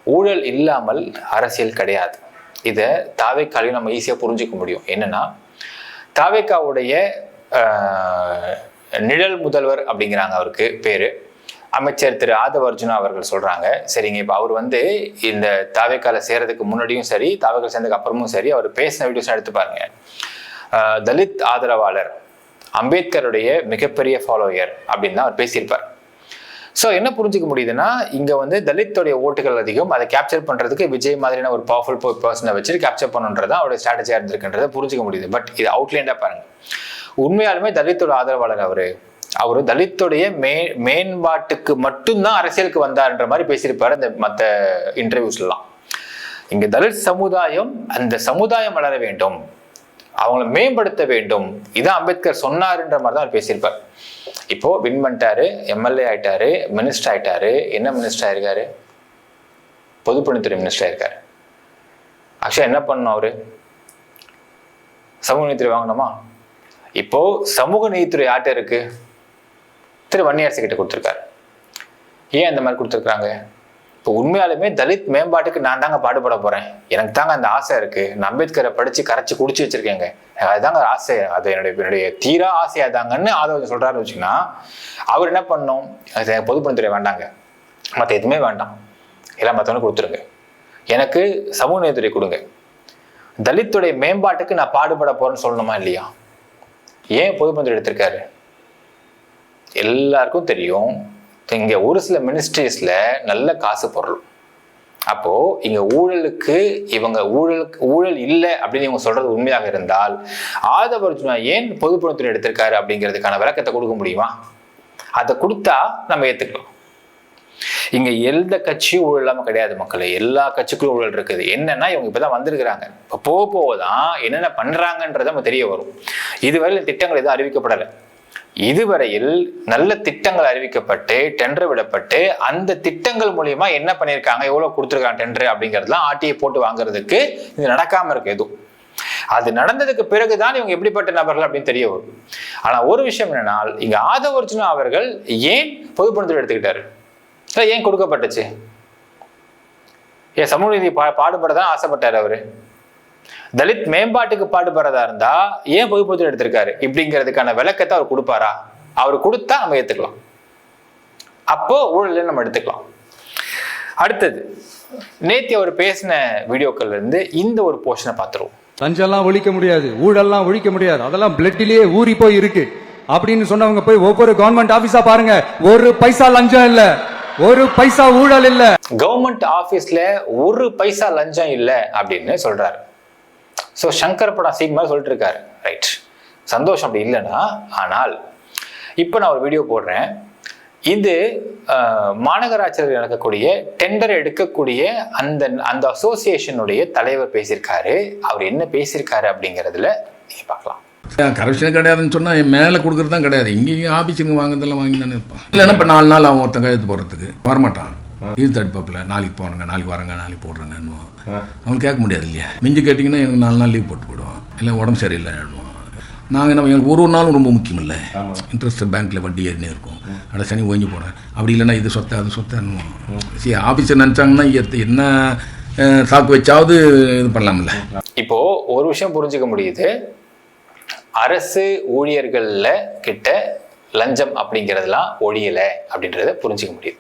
S1: ஊழல் இல்லாமல் அரசியல் கிடையாது. இதை தாவேக்காலையும் நம்ம ஈஸியா புரிஞ்சுக்க முடியும். என்னன்னா, தாவேக்காவுடைய நிழல் முதல்வர் அப்படிங்கிறாங்க அவருக்கு பேரு, அமைச்சர் திரு ஆதவ அர்ஜுனா அவர்கள் சொல்றாங்க. சரிங்க, இப்போ அவர் இந்த தாவேக்கால சேர்றதுக்கு முன்னாடியும் சரி, தாவேக்கால சேர்ந்ததுக்கு அப்புறமும் சரி, அவர் பேசின வீடியோஸ் எடுத்து பாருங்க. தலித் ஆதரவாளர், அம்பேத்கருடைய மிகப்பெரிய ஃபாலோயர் அப்படின்னு தான் அவர் பேசியிருப்பார். ஸோ என்ன புரிஞ்சுக்க முடியுதுன்னா, இங்க தலித்துடைய ஓட்டுகள் அதிகம், அதை கேப்சர் பண்றதுக்கு விஜய் மாதிரியான ஒரு பவர்ஃபுல் பர்சனை வச்சுட்டு கேப்சர் பண்ணுன்றதா அவருடைய ஸ்ட்ராட்டஜியா இருந்திருக்குன்றதை புரிஞ்சுக்க முடியுது. பட் இது அவுட்லைண்டா பாருங்க, உண்மையாலுமே தலித்தோட ஆதரவாளர் அவரு தலித்துடைய மேம்பாட்டுக்கு மட்டும்தான் அரசியலுக்கு வந்தார்ன்ற மாதிரி பேசியிருப்பாரு இந்த மற்ற இன்டர்வியூஸ்லாம். இங்க தலித் சமுதாயம், அந்த சமுதாயம் வளர வேண்டும், அவங்கள மேம்படுத்த வேண்டும், இதான் அம்பேத்கர் சொன்னாருன்ற மாதிரி தான் அவர் பேசியிருப்பார். இப்போ வின் பண்ணிட்டாரு, எம்எல்ஏ ஆயிட்டாரு, மினிஸ்டர் ஆயிட்டாரு. என்ன மினிஸ்டர் ஆயிருக்காரு? பொதுப்பணித்துறை மினிஸ்டர் ஆயிருக்காரு. ஆக்சுவலா என்ன பண்ணணும் அவரு? சமூக நீதித்துறை வாங்கணுமா? இப்போ சமூக நீதித்துறை யார்கிட்ட இருக்கு? திரு வன்னியரசு கிட்ட கொடுத்துருக்காரு. ஏன் அந்த மாதிரி கொடுத்துருக்காங்க? இப்போ உண்மையாலுமே தலித் மேம்பாட்டுக்கு நான் தாங்க பாடுபட போறேன், எனக்கு தாங்க அந்த ஆசை இருக்கு, நான் அம்பேத்கரை படிச்சு கரைச்சி குடிச்சு வச்சிருக்கேங்க, அதுதாங்க ஆசை, அது என்னுடைய தீரா ஆசையா தாங்கன்னு ஆதரவு சொல்றாருன்னு வச்சுக்கோன்னா, அவர் என்ன பண்ணணும்? பொதுப்பணித்துறை வேண்டாங்க, மற்ற எதுவுமே வேண்டாம், எல்லாம் மற்றவனு கொடுத்துருங்க, எனக்கு சமூக நீதித்துறை கொடுங்க, தலித்துடைய மேம்பாட்டுக்கு நான் பாடுபட போறேன்னு சொல்லணுமா இல்லையா? ஏன் பொதுப்பணித்துறை எடுத்திருக்காரு? எல்லாருக்கும் தெரியும், இங்க ஒரு சில மினிஸ்ட்ரிஸ்ல நல்ல காசு பொருள். அப்போ இங்க ஊழல் இல்லை அப்படின்னு இவங்க சொல்றது உண்மையாக இருந்தால், ஆதவ அர்ஜுனா ஏன் பொதுப்பணித்துறை எடுத்திருக்காரு அப்படிங்கிறதுக்கான விளக்கத்தை கொடுக்க முடியுமா? அதை கொடுத்தா நம்ம ஏத்துக்கலாம். இங்க எந்த கட்சியும் ஊழல் இல்லாம கிடையாது மக்களே, எல்லா கட்சிக்கும் ஊழல் இருக்குது. என்னன்னா, இவங்க இப்பதான் வந்திருக்கிறாங்க, இப்போ போகதான் என்னென்ன பண்றாங்கன்றது நம்ம தெரிய வரும். இதுவரை திட்டங்கள் எதுவும் அறிவிக்கப்படலை. இதுவரையில் நல்ல திட்டங்கள் அறிவிக்கப்பட்டு டெண்டர் விடப்பட்டு அந்த திட்டங்கள் மூலியமா என்ன பண்ணியிருக்காங்க, எவ்வளவு கொடுத்துருக்காங்க டெண்டர் அப்படிங்கிறதுலாம் ஆர்டிஐ போட்டு வாங்குறதுக்கு இது நடக்காம இருக்கு. எதுவும் அது நடந்ததுக்கு பிறகுதான் இவங்க எப்படிப்பட்ட நபர்கள் அப்படின்னு தெரிய வரும். ஆனா ஒரு விஷயம் என்னன்னா, இங்க ஆதவ அர்ஜுனா அவர்கள் ஏன் பொதுப்பணித்துறை எடுத்துக்கிட்டாரு? ஏன் கொடுக்கப்பட்டுச்சு? ஏன் சமூக நீதி பாடுபடதான் ஆசைப்பட்டாரு அவரு? தலித் மேம்பாட்டுக்கு பாடுபடுறதா இருந்தா ஏன் பொதுப்பணித்துறை எடுத்திருக்காரு இப்படிங்கிறதுக்கான விளக்கத்தை அவர் கொடுப்பாரா? அவர் கொடுத்தா நம்ம ஏத்துக்கலாம், அப்போ ஊழல் நம்ம எடுத்துக்கலாம். அடுத்தது, நேத்தி அவர் பேசின வீடியோக்கள் இருந்து இந்த ஒரு போர்ஷனை பார்த்துருவோம்.
S2: லஞ்சம்லாம் ஒழிக்க முடியாது, ஊழல்லாம் ஒழிக்க முடியாது, அதெல்லாம் பிளட்டிலேயே ஊறி போய் இருக்கு அப்படின்னு சொன்னவங்க போய் ஒவ்வொரு கவர்மெண்ட் ஆபீஸா பாருங்க, ஒரு பைசா லஞ்சம் இல்ல, ஒரு பைசா ஊழல் இல்ல.
S1: கவர்மெண்ட் ஆபீஸ்ல ஒரு பைசா லஞ்சம் இல்ல அப்படின்னு சொல்றாரு. ஸோ சங்கர் படம் சீக் மாதிரி சொல்லிட்டு இருக்காரு. ரைட், சந்தோஷம் அப்படி இல்லைன்னா. ஆனால் இப்போ நான் ஒரு வீடியோ போடுறேன். இது மாநகராட்சியில் நடக்கக்கூடிய டெண்டர் எடுக்கக்கூடிய அந்த அசோசியேஷனுடைய தலைவர் பேசியிருக்காரு. அவர் என்ன பேசியிருக்காரு அப்படிங்கிறதுல நீங்க பார்க்கலாம்.
S7: கரப்ஷன் கிடையாதுன்னு சொன்னால் மேலே கொடுக்குறது தான் கிடையாது, இங்கேயும் ஆஃபீஸுங்க வாங்குறதெல்லாம் வாங்கி தானே இருப்பான். இல்லைன்னா இப்போ 4 நாள் அவன் ஒருத்தன் கையெழுத்து போடுறதுக்கு வரமாட்டான். இது தடுப்பாப்பில் நாளைக்கு போகிறேங்க, நாளைக்கு வரேங்க, நாளைக்கு போடுறேங்கன்னு அவன் கேட்க முடியாது இல்லையா? மிஞ்சி கேட்டிங்கன்னா எனக்கு 4 நாள் லீவ் போட்டு போயிடுவான், இல்லை உடம்பு சரியில்லை ஆடுவான். நாங்கள் என்ன, எனக்கு ஒரு நாளும் ரொம்ப முக்கியம் இல்லை. இன்ட்ரெஸ்ட் பேங்க்கில் வட்டி ஏறினே இருக்கும், அட சனி ஓய்ஞ்சு போகிறேன், அப்படி இல்லைன்னா இது சொத்தை அது சொத்தைன்னு சரி ஆஃபீஸர் நினச்சாங்கன்னா என்ன சாக்கு வச்சாவது இது பண்ணலாம்ல.
S1: இப்போது ஒரு விஷயம் புரிஞ்சுக்க முடியுது, அரசு ஊழியர்கள்ல கிட்ட லஞ்சம் அப்படிங்கிறதுலாம் ஒழியலை அப்படின்றத புரிஞ்சுக்க முடியுது.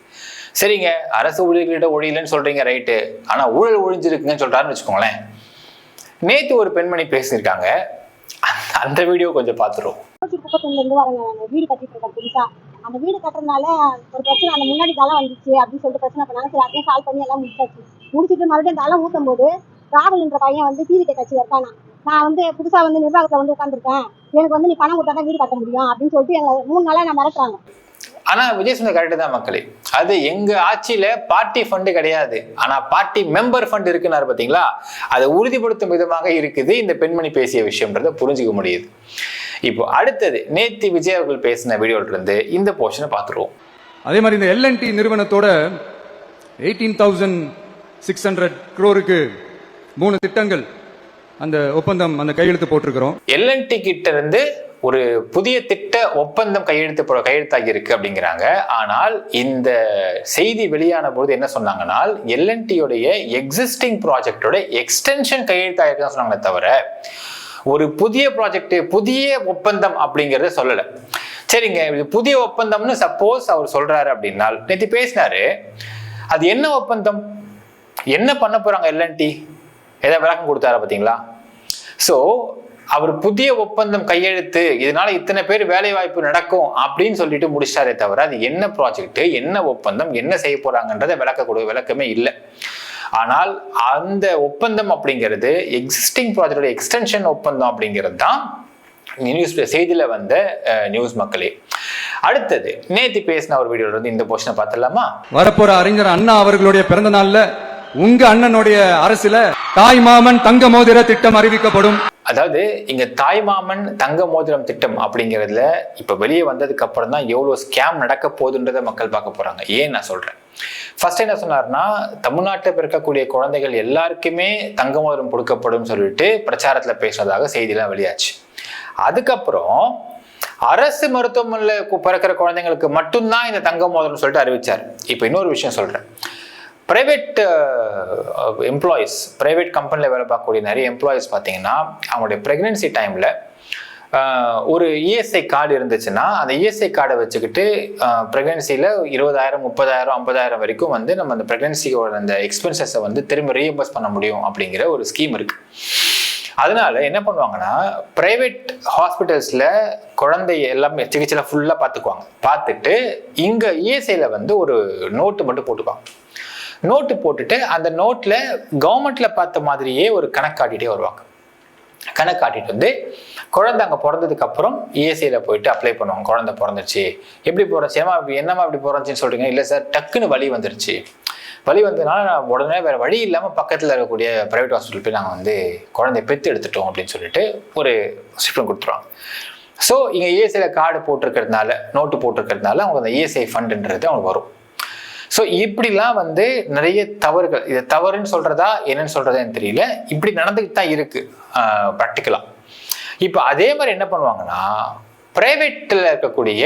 S1: சரிங்க, அரசு ஊழியர்கிட்ட ஒழியலன்னு சொல்றீங்க, ரைட்டு, ஆனா ஊழல் ஒழிஞ்சிருக்குங்கன்னு சொல்றாருன்னு வச்சுக்கோங்களேன். நேத்து ஒரு பெண்மணி பேசியிருக்காங்க, அந்த வீடியோ கொஞ்சம் பார்த்துருவோம்.
S8: வீடு கட்டிட்டு இருக்கேன் புதுசா, அந்த வீடு கட்டுறதுனால ஒரு பிரச்சனை, அந்த முன்னாடி தலை வந்துச்சு அப்படின்னு சொல்லிட்டு பிரச்சனை பண்ணாங்க. சரி, அதையும் சால்வ் பண்ணி எல்லாம் முடிச்சுட்டு மறுபடியும் தலை ஊற்றும் போது ராகுல்ன்ற பையன் டிவிகே கட்சி இருக்கானா, நான் புதுசா நிர்வாகத்துல உட்காந்துருக்கேன், எனக்கு நீ பணம் கொடுத்தா தான் வீடு கட்ட முடியும் அப்படின்னு சொல்லிட்டு எங்களை 3 நாளா நான் மிரட்டுறாங்க.
S1: ஆனா விஜய் சொன்ன கரெக்டு தான் மக்களே. அது எங்க ஆட்சியில பார்ட்டி ஃபண்டு கிடையாது, ஆனா பார்ட்டி மெம்பர் ஃபண்ட் இருக்குன்னாரு பாத்தீங்களா. அதை உறுதிப்படுத்தும் விதமாக இருக்குது இந்த பெண்மணி பேசிய விஷயம்ன்றத புரிஞ்சுக்க முடியுது. இப்போ அடுத்தது நேத்து விஜய் அவர்கள் பேசின வீடியோல இருந்து இந்த போர்ஷனை பார்த்துருவோம்.
S2: அதே மாதிரி இந்த L&T நிறுவனத்தோட 18,600 crore 3 திட்டங்கள் அந்த ஒப்பந்தம் அந்த கையெழுத்து போட்டிருக்கிறோம்.
S1: L&T கிட்ட இருந்து ஒரு புதிய திட்ட ஒப்பந்தம் கையெழுத்தாகி இருக்கு அப்படிங்கிறாங்க. ஆனால் இந்த செய்தி வெளியான பொழுது என்ன சொன்னாங்கன்னா, L&T-யோடைய எக்ஸிஸ்டிங் ப்ராஜெக்டோட எக்ஸ்டென்ஷன் கையெழுத்தாகிருக்குன்னு சொன்னாங்களே தவிர ஒரு புதிய ப்ராஜெக்ட் புதிய ஒப்பந்தம் அப்படிங்கறத சொல்லல. சரிங்க, இது புதிய ஒப்பந்தம்னு சப்போஸ் அவர் சொல்றாரு அப்படின்னா, நேற்று பேசினாரு, அது என்ன ஒப்பந்தம், என்ன பண்ண போறாங்க L&T, ஏதாவது விளக்கம் கொடுத்தாரு பாத்தீங்களா. சோ அவர் புதிய ஒப்பந்தம் கையெழுத்து, இதனால இத்தனை பேர் வேலை வாய்ப்பு நடக்கும் அப்படின்னு சொல்லிட்டு முடிச்சாரே தவிர அது என்ன ப்ராஜெக்ட், என்ன ஒப்பந்தம், என்ன செய்ய போறாங்கன்றத விளக்கமே இல்லை. ஆனால் அந்த ஒப்பந்தம் அப்படிங்கிறது எக்ஸிஸ்டிங் ப்ராஜெக்டோட எக்ஸ்டென்ஷன் ஒப்பந்தம் அப்படிங்கிறது தான் நியூஸ் செய்தியில வந்த நியூஸ் மக்களே. அடுத்தது நேத்து பேசின ஒரு வீடியோல இருந்து இந்த போர்ஷனை பார்த்துடலாமா.
S2: வரப்போற அறிஞர் அண்ணா அவர்களுடைய பிறந்த நாள்ல உங்க அண்ணனுடைய அரசுல தாய்மாமன் தங்க மோதிர திட்டம் அறிவிக்கப்படும்.
S1: அதாவது இங்க தாய்மாமன் தங்க மோதிரம் திட்டம் அப்படிங்கிறதுல இப்ப வெளியே வந்ததுக்கு அப்புறம் தான் எவ்வளவு ஸ்கேம் நடக்க போகுதுன்றதை மக்கள் பார்க்க போறாங்க. ஏன் நான் சொல்றேன், ஃபர்ஸ்ட் என்ன சொன்னார்னா, தமிழ்நாட்டில் பிறக்கக்கூடிய குழந்தைகள் எல்லாருக்குமே தங்க மோதிரம் கொடுக்கப்படும் சொல்லிட்டு பிரச்சாரத்துல பேசுறதாக செய்தியெல்லாம் வெளியாச்சு. அதுக்கப்புறம் அரசு மருத்துவமனையில் பிறக்கிற குழந்தைங்களுக்கு மட்டும்தான் இந்த தங்க மோதிரம் சொல்லிட்டு அறிவிச்சார். இப்ப இன்னொரு விஷயம் சொல்றேன், பிரைவேட் எம்ப்ளாயீஸ், பிரைவேட் கம்பெனியில் வேலை பார்க்கக்கூடிய நிறைய எம்ப்ளாயீஸ் பார்த்தீங்கன்னா அவங்களுடைய ப்ரெக்னென்சி டைமில் ஒரு இஎஸ்ஐ கார்டு இருந்துச்சுன்னா அந்த இஎஸ்ஐ கார்டை வச்சுக்கிட்டு ப்ரெக்னென்சியில் 20,000, 30,000, 50,000 வரைக்கும் வந்து நம்ம அந்த ப்ரெக்னென்சியோட அந்த எக்ஸ்பென்சஸை வந்து திரும்ப ரீஎம்பர்ஸ் பண்ண முடியும் அப்படிங்கிற ஒரு ஸ்கீம் இருக்குது. அதனால என்ன பண்ணுவாங்கன்னா, பிரைவேட் ஹாஸ்பிட்டல்ஸில் குழந்தைய எல்லாமே சிகிச்சையில ஃபுல்லாக பார்த்துக்குவாங்க. பார்த்துட்டு இங்கே இஎஸ்ஐயில் வந்து ஒரு நோட்டு மட்டும் போட்டுக்குவாங்க. நோட்டு போட்டுட்டு அந்த நோட்ல கவர்மெண்ட்ல பார்த்த மாதிரியே ஒரு கணக்கு காட்டிட்டே வருவாங்க. கணக்கு காட்டிட்டு வந்து குழந்தை அங்கே பிறந்ததுக்கு அப்புறம் இஎஸ்ஐயில் போயிட்டு அப்ளை பண்ணுவாங்க. குழந்தை பிறந்துச்சு, எப்படி பிறந்துச்சு, என்னமா இப்படி பிறந்துச்சுன்னு சொல்றீங்க, இல்லை சார் டக்குன்னு வலி வந்துருச்சு, வலி வந்ததுனால நான் உடனே வேற வழி இல்லாமல் பக்கத்தில் இருக்கக்கூடிய பிரைவேட் ஹாஸ்பிட்டல் போய் நாங்கள் வந்து குழந்தைய பெற்று எடுத்துட்டோம் அப்படின்னு சொல்லிட்டு ஒரு ஸ்டேட்மெண்ட் கொடுத்துருவாங்க. ஸோ இங்கே இஎஸ்ஐயில் கார்டு போட்டிருக்கிறதுனால, நோட்டு போட்டிருக்கிறதுனால அவங்க அந்த இஎஸ்ஐ ஃபண்டுன்றது அவங்களுக்கு வரும். ஸோ இப்படிலாம் வந்து நிறைய தவறுகள், இதை தவறுன்னு சொல்றதா என்னன்னு சொல்றதான்னு தெரியல, இப்படி நடந்துக்கிட்டு தான் இருக்கு ப்ராக்டிக்கலா. இப்போ அதே மாதிரி என்ன பண்ணுவாங்கன்னா, பிரைவேட்ல இருக்கக்கூடிய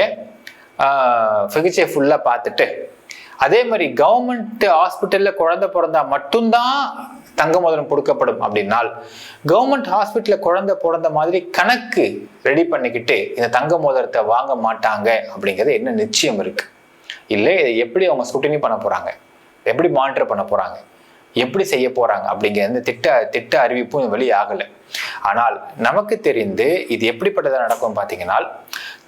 S1: சிகிச்சை ஃபுல்லா பார்த்துட்டு அதே மாதிரி கவர்மெண்ட் ஹாஸ்பிட்டல்ல குழந்தை பிறந்தா மட்டும்தான் தங்க மோதிரம் கொடுக்கப்படும் அப்படின்னால், கவர்மெண்ட் ஹாஸ்பிட்டல்ல குழந்தை பிறந்த மாதிரி கணக்கு ரெடி பண்ணிக்கிட்டு இந்த தங்க மோதிரத்தை வாங்க மாட்டாங்க அப்படிங்கிறது என்ன நிச்சயம் இருக்கு? இல்லை இதை எப்படி அவங்க ஸ்க்ரூட்டினி பண்ண போறாங்க, எப்படி மானிட்டர் பண்ண போறாங்க, எப்படி செய்ய போறாங்க அப்படிங்கிற இந்த திட்ட அறிவிப்பும் வெளியாகலை. ஆனால் நமக்கு தெரிந்து இது எப்படிப்பட்டதாக நடக்கும் பார்த்தீங்கன்னா,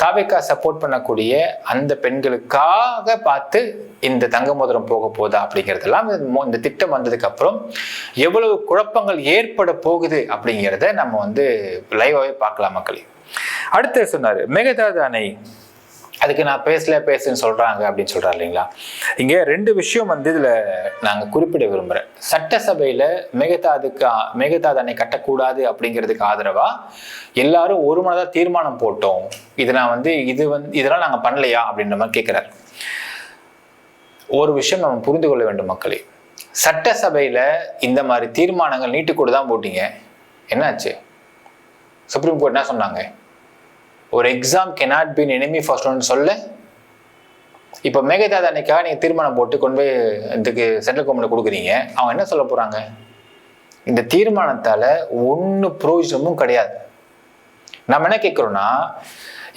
S1: தாவேகா சப்போர்ட் பண்ணக்கூடிய அந்த பெண்களுக்காக பார்த்து இந்த தங்க மோதிரம் போக போதா அப்படிங்கிறதெல்லாம் இந்த திட்டம் வந்ததுக்கு அப்புறம் எவ்வளவு குழப்பங்கள் ஏற்பட போகுது அப்படிங்கிறத நம்ம வந்து லைவாவே பார்க்கலாம் மக்களே. அடுத்து சொன்னாரு மேகதாது அணை, அதுக்கு நான் பேசுன்னு சொல்றாங்க அப்படின்னு சொல்றாரு இல்லைங்களா. இங்க ரெண்டு விஷயம் வந்து இதுல நாங்க குறிப்பிட விரும்புறேன். சட்டசபையில மேகதாது அணை கட்டக்கூடாது அப்படிங்கிறதுக்கு ஆதரவா எல்லாரும் ஒரு மனதா தீர்மானம் போட்டோம், இதெல்லாம் நாங்க பண்ணலையா அப்படின்ற மாதிரி கேட்கிறாரு. ஒரு விஷயம் நம்ம புரிந்து கொள்ள வேண்டும் மக்களே, சட்டசபையில இந்த மாதிரி தீர்மானங்கள் நீட்டுக்கூட தான் போட்டீங்க, என்னாச்சு? சுப்ரீம் கோர்ட் என்ன சொன்னாங்க? ஒரு exam cannot be an enemy for students சொல்ல. இப்போ மேகதாது அன்னைக்காக நீங்கள் தீர்மானம் போட்டு கொண்டு போய் இதுக்கு சென்ட்ரல் கவர்மெண்ட் கொடுக்குறீங்க, அவங்க என்ன சொல்ல போறாங்க? இந்த தீர்மானத்தால ஒன்றும் பிரயோஜனமும் கிடையாது. நம்ம என்ன கேட்குறோம்னா,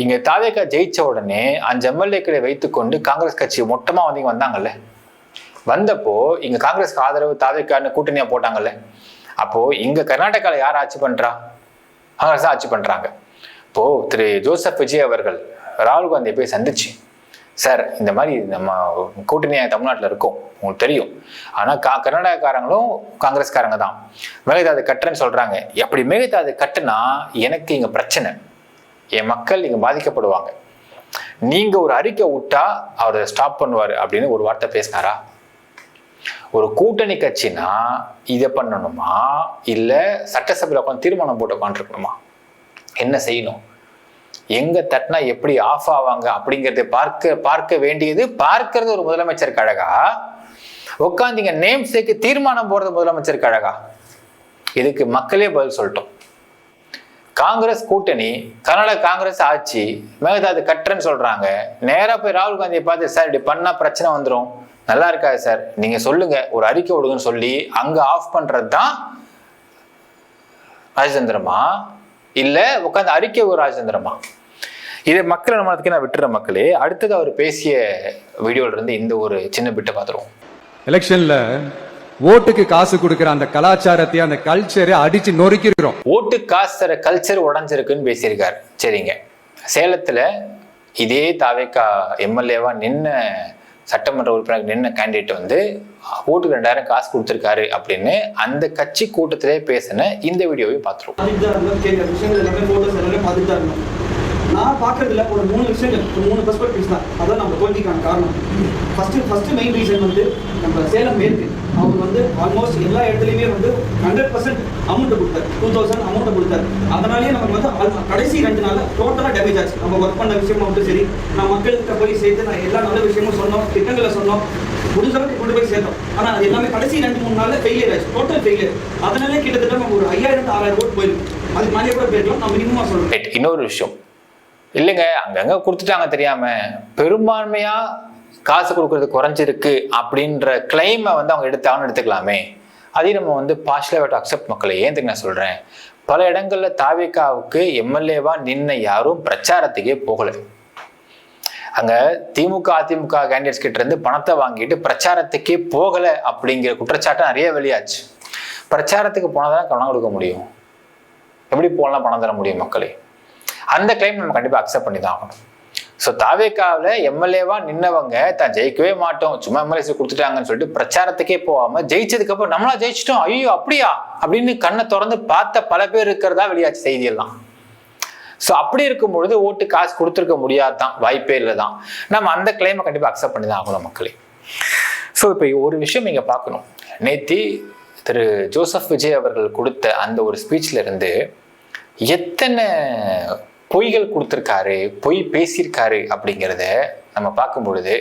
S1: இங்க தாவேகா ஜெயிச்ச உடனே 5 எம்எல்ஏக்களை வைத்துக்கொண்டு காங்கிரஸ் கட்சி மொத்தமா வந்தாங்கல்ல, வந்தப்போ இங்க காங்கிரஸ்க்கு ஆதரவு தாவேகான்னு கூட்டணியா போட்டாங்கல்ல. அப்போ இங்க கர்நாடகாவில் யார் ஆட்சி பண்றா? காங்கிரஸ் ஆட்சி பண்றாங்க. இப்போ திரு ஜோசப் விஜய் அவர்கள் ராகுல் காந்தியை போய் சந்திச்சு, சார் இந்த மாதிரி நம்ம கூட்டணியாக தமிழ்நாட்டில் இருக்கோம் உங்களுக்கு தெரியும், ஆனால் கர்நாடகக்காரங்களும் காங்கிரஸ்காரங்க தான் மேகதாது கட்டுறேன்னு சொல்றாங்க. எப்படி மேகதாது கட்டுனா எனக்கு இங்க பிரச்சனை, என் மக்கள் இங்க பாதிக்கப்படுவாங்க, நீங்க ஒரு அறிக்கை விட்டா அவர் ஸ்டாப் பண்ணுவாரு அப்படின்னு ஒரு வார்த்தை பேசினாரா? ஒரு கூட்டணி கட்சினா இதை பண்ணணுமா, இல்ல சட்டசபையில் உட்காந்து தீர்மானம் போட்டு உட்காந்துருக்கணுமா? என்ன செய்யணும்? எங்க தட்டினா எப்படி ஆஃப் ஆவாங்க அப்படிங்கறத பார்க்க வேண்டியது பார்க்கறது ஒரு முதலமைச்சருக்கு அழகா, உட்காந்து நேம் சேக்கு தீர்மானம் போறது முதலமைச்சருக்கு அழகா? இதுக்கு மக்களே பதில் சொல்லட்டும். காங்கிரஸ் கூட்டணி, கர்நாடக காங்கிரஸ் ஆட்சி, மேகதாது கட்டுறன்னு சொல்றாங்க. நேரா போய் ராகுல் காந்தியை பார்த்து, சார் இப்படி பண்ணா பிரச்சனை வந்துடும், நல்லா இருக்காது சார், நீங்க சொல்லுங்க, ஒரு அறிக்கை விடுங்கன்னு சொல்லி அங்க ஆஃப் பண்றது தான் ராஜதந்திரமா, இல்ல உட்காந்து அறிக்கை ஒரு ராஜதந்திரமா? இதை மக்கள் நம்மளுக்கு நான் விட்டுற மக்களே. அடுத்தது அவர் பேசிய வீடியோல இருந்து இந்த ஒரு சின்ன பிட்டை பார்த்துருவோம்.
S2: எலெக்ஷன்ல ஓட்டுக்கு காசு கொடுக்கிற அந்த கலாச்சாரத்தை, அந்த கல்ச்சரை அடிச்சு நொறுக்கிறோம்.
S1: ஓட்டு காசு தர கல்ச்சர் உடஞ்சிருக்குன்னு பேசியிருக்காரு. சரிங்க, சேலத்துல இதே தாவேகா எம்எல்ஏவா நின்ன சட்டமன்ற உறுப்பினர் நின்ன கேண்டிடேட் வந்து ஓட்டுக்கு 2000 காசு கொடுத்துருக்காரு அப்படின்னு அந்த கட்சி கூட்டத்திலே பேசின இந்த வீடியோவையும் பார்த்துருவோம்.
S9: நான் பார்க்கறதுல ஒரு 3 விஷயங்கள், 3 பெர்ஸ்பெக்டிவ்ஸ் தான். அதான் நம்ம தோல்விக்கான காரணம். ஃபர்ஸ்ட் மெயின் ரீசன் வந்து நம்ம சேலம் மேற்கு அவர் வந்து ஆல்மோஸ்ட் எல்லா இடத்துலையுமே வந்து 100% அமௌண்ட் கொடுத்தாரு, 2000 அமௌண்ட் கொடுத்தாரு. அதனாலேயே நமக்கு வந்து கடைசி 2 நாள் டோட்டலாக டேமேஜ் ஆச்சு. நம்ம ஒர்க் பண்ண விஷயமா மட்டும் சரி, நான் மக்கள்கிட்ட போய் சேர்த்து நான் எல்லா நல்ல விஷயமும் சொன்னோம், திட்டங்களை சொன்னோம், முடிஞ்சளவுக்கு கொண்டு போய் சேர்த்தோம். ஆனால் அது எல்லாமே கடைசி 2-3 நாளில் ஃபெயிலியர் ஆச்சு, டோட்டல் ஃபெயிலியர். அதனாலே கிட்டத்தட்ட நம்ம ஒரு 5000-6000 ஓட்டு போயிருக்கும். அதுக்கு மேலே கூட போயிருக்கலாம். நான் மினிமமாக சொல்றேன்.
S1: இன்னொரு விஷயம் இல்லைங்க, அங்கங்க கொடுத்துட்டாங்க தெரியாம, பெரும்பான்மையா காசு கொடுக்கறது குறைஞ்சிருக்கு அப்படின்ற கிளைமை வந்து அவங்க எடுத்துக்கலாமே. அதையும் நம்ம வந்து பார்ஷியலாக அக்செப்ட் மக்களை. ஏன் தெரியும் நான் சொல்றேன், பல இடங்கள்ல தாவேகாவுக்கு எம்எல்ஏவா நின்ன யாரும் பிரச்சாரத்துக்கே போகல. அங்க திமுக அதிமுக கேண்டிடேட்ஸ் கிட்ட இருந்து பணத்தை வாங்கிட்டு பிரச்சாரத்துக்கே போகல அப்படிங்கிற குற்றச்சாட்டு நிறைய வெளியாச்சு. பிரச்சாரத்துக்கு போனதான் பணம் கொடுக்க முடியும், எப்படி போகலாம் பணம் தர முடியும் மக்களே? அந்த கிளைம் நம்ம கண்டிப்பா அக்செப்ட் பண்ணி தான் ஆகணும். ஸோ தாவேகாவில் எம்எல்ஏவா நின்னவங்க தான் ஜெயிக்கவே மாட்டோம், சும்மா எம்எல்ஏ கொடுத்துட்டாங்கன்னு சொல்லிட்டு பிரச்சாரத்துக்கே போகாம ஜெயிச்சதுக்கு அப்புறம் நம்மளா ஜெயிச்சிட்டோம், ஐயோ அப்படியா அப்படின்னு கண்ணை திறந்து பார்த்த பல பேர் இருக்கிறதா வெளியாச்சு செய்தியெல்லாம். ஸோ அப்படி இருக்கும்பொழுது ஓட்டு காசு கொடுத்துருக்க முடியாதுதான், வாய்ப்பே இல்லை தான். நம்ம அந்த கிளைமை கண்டிப்பாக அக்செப்ட் பண்ணி தான் ஆகணும் மக்களே. ஸோ இப்போ ஒரு விஷயம் நீங்க பார்க்கணும், நேத்தி திரு ஜோசப் விஜய் அவர்கள் கொடுத்த அந்த ஒரு ஸ்பீச்ல இருந்து எத்தனை பொய்கள் கொடுத்துருக்காரு, பொய் பேசியிருக்காரு அப்படிங்கிறத நம்ம பார்க்கும் பொழுது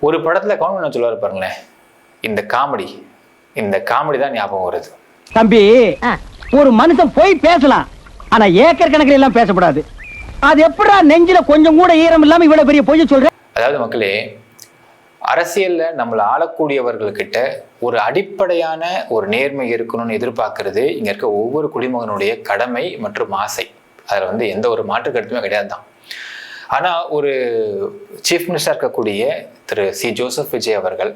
S1: ஒரு படத்துல கவர்மெண்ட் சொல்லுவாரு பாருங்களேன், இந்த காமெடி தான் ஞாபகம் வருது.
S10: தம்பி, ஒரு மனுஷன் போய் பேசலாம், ஆனா ஏக்கர் கணக்கில் எல்லாம் பேசக்கூடாது. அது எப்படா நெஞ்சில கொஞ்சம் கூட ஈரம் இல்லாம இவ்வளவு பெரிய பொய் சொல்ற?
S1: அதாவது மக்களே, அரசியல்ல நம்மளை ஆளக்கூடியவர்கள்கிட்ட ஒரு அடிப்படையான ஒரு நேர்மை இருக்கணும்னு எதிர்பார்க்கறது இங்க இருக்க ஒவ்வொரு குடிமகனுடைய கடமை மற்றும் ஆசை. அதுல வந்து எந்த ஒரு மாற்று கருத்துமே கிடையாது தான். ஆனா ஒரு சீஃப் மினிஸ்டர் இருக்கக்கூடிய திரு சி ஜோசப் விஜய் அவர்கள்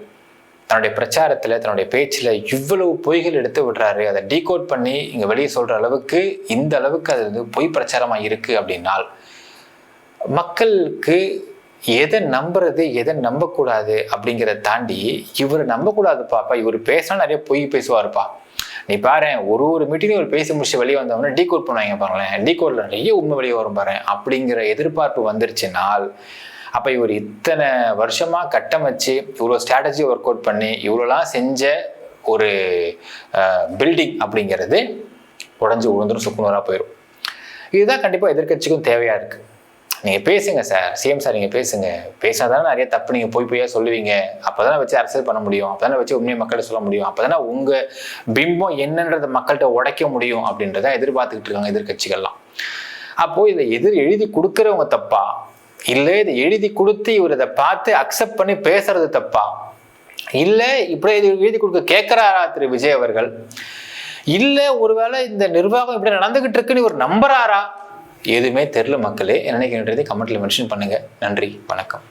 S1: தன்னுடைய பிரச்சாரத்துல, தன்னுடைய பேச்சுல இவ்வளவு பொய்கள் எடுத்து விடுறாரு. அதை டீகோட் பண்ணி இங்க வெளியே சொல்ற அளவுக்கு, இந்த அளவுக்கு அது வந்து பொய் பிரச்சாரமா இருக்கு அப்படின்னால் மக்களுக்கு எதை நம்புறது எதை நம்பக்கூடாது அப்படிங்கிறத தாண்டி, இவரை நம்பக்கூடாது பாப்பா, இவர் பேசினா நிறைய பொய் பேசுவாருப்பா, நீ பாரு ஒரு மீட்டிங் ஒரு பேசி முடிச்சு வெளியே வந்தவொடனே டீகோட் பண்ணுவாங்க பாருங்களேன், டீகோட்ல நிறைய உண்மை வெளியே வரும் பாரு அப்படிங்கிற எதிர்பார்ப்பு வந்துருச்சுனால், அப்ப இவர் இத்தனை வருஷமா கட்டமைச்சு இவ்வளோ ஸ்ட்ராட்டஜி ஒர்க் அவுட் பண்ணி இவ்வளோலாம் செஞ்ச ஒரு பில்டிங் அப்படிங்கிறது உடஞ்சி உழுந்துரும், சுக்குநூறாக போயிடும். இதுதான் கண்டிப்பா எதிர்கட்சிக்கும் தேவையா இருக்கு. நீங்க பேசுங்க சார், சிஎம் சார், நீங்க பேசுங்க, பேசினா தானே நிறைய தப்பு நீங்க பொய்யா சொல்லுவீங்க, அப்பதானே வச்சு அரசியல் பண்ண முடியும், அப்பதானே வச்சு உண்மையை மக்கள்கிட்ட சொல்ல முடியும், அப்பதானே உங்க பிம்பம் என்னன்றத மக்கள்கிட்ட உடைக்க முடியும் அப்படின்றத எதிர்பார்த்துக்கிட்டு இருக்காங்க எதிர்கட்சிகள்லாம். அப்போ இதை எழுதி கொடுக்கறவங்க தப்பா, இல்ல இதை எழுதி கொடுத்து இவர் இதை பார்த்து அக்செப்ட் பண்ணி பேசுறது தப்பா, இல்ல இப்படி எழுதி கொடுக்க கேட்கிறாரா திரு விஜய் அவர்கள், இல்ல ஒருவேளை இந்த நிர்வாகம் இப்படி நடந்துகிட்டு இருக்குன்னு இவர் நம்புறாரா? எதுவுமே தெரியல மக்களே. என்ன நினைக்கின்றதை கமெண்ட்ல மென்ஷன் பண்ணுங்க. நன்றி, வணக்கம்.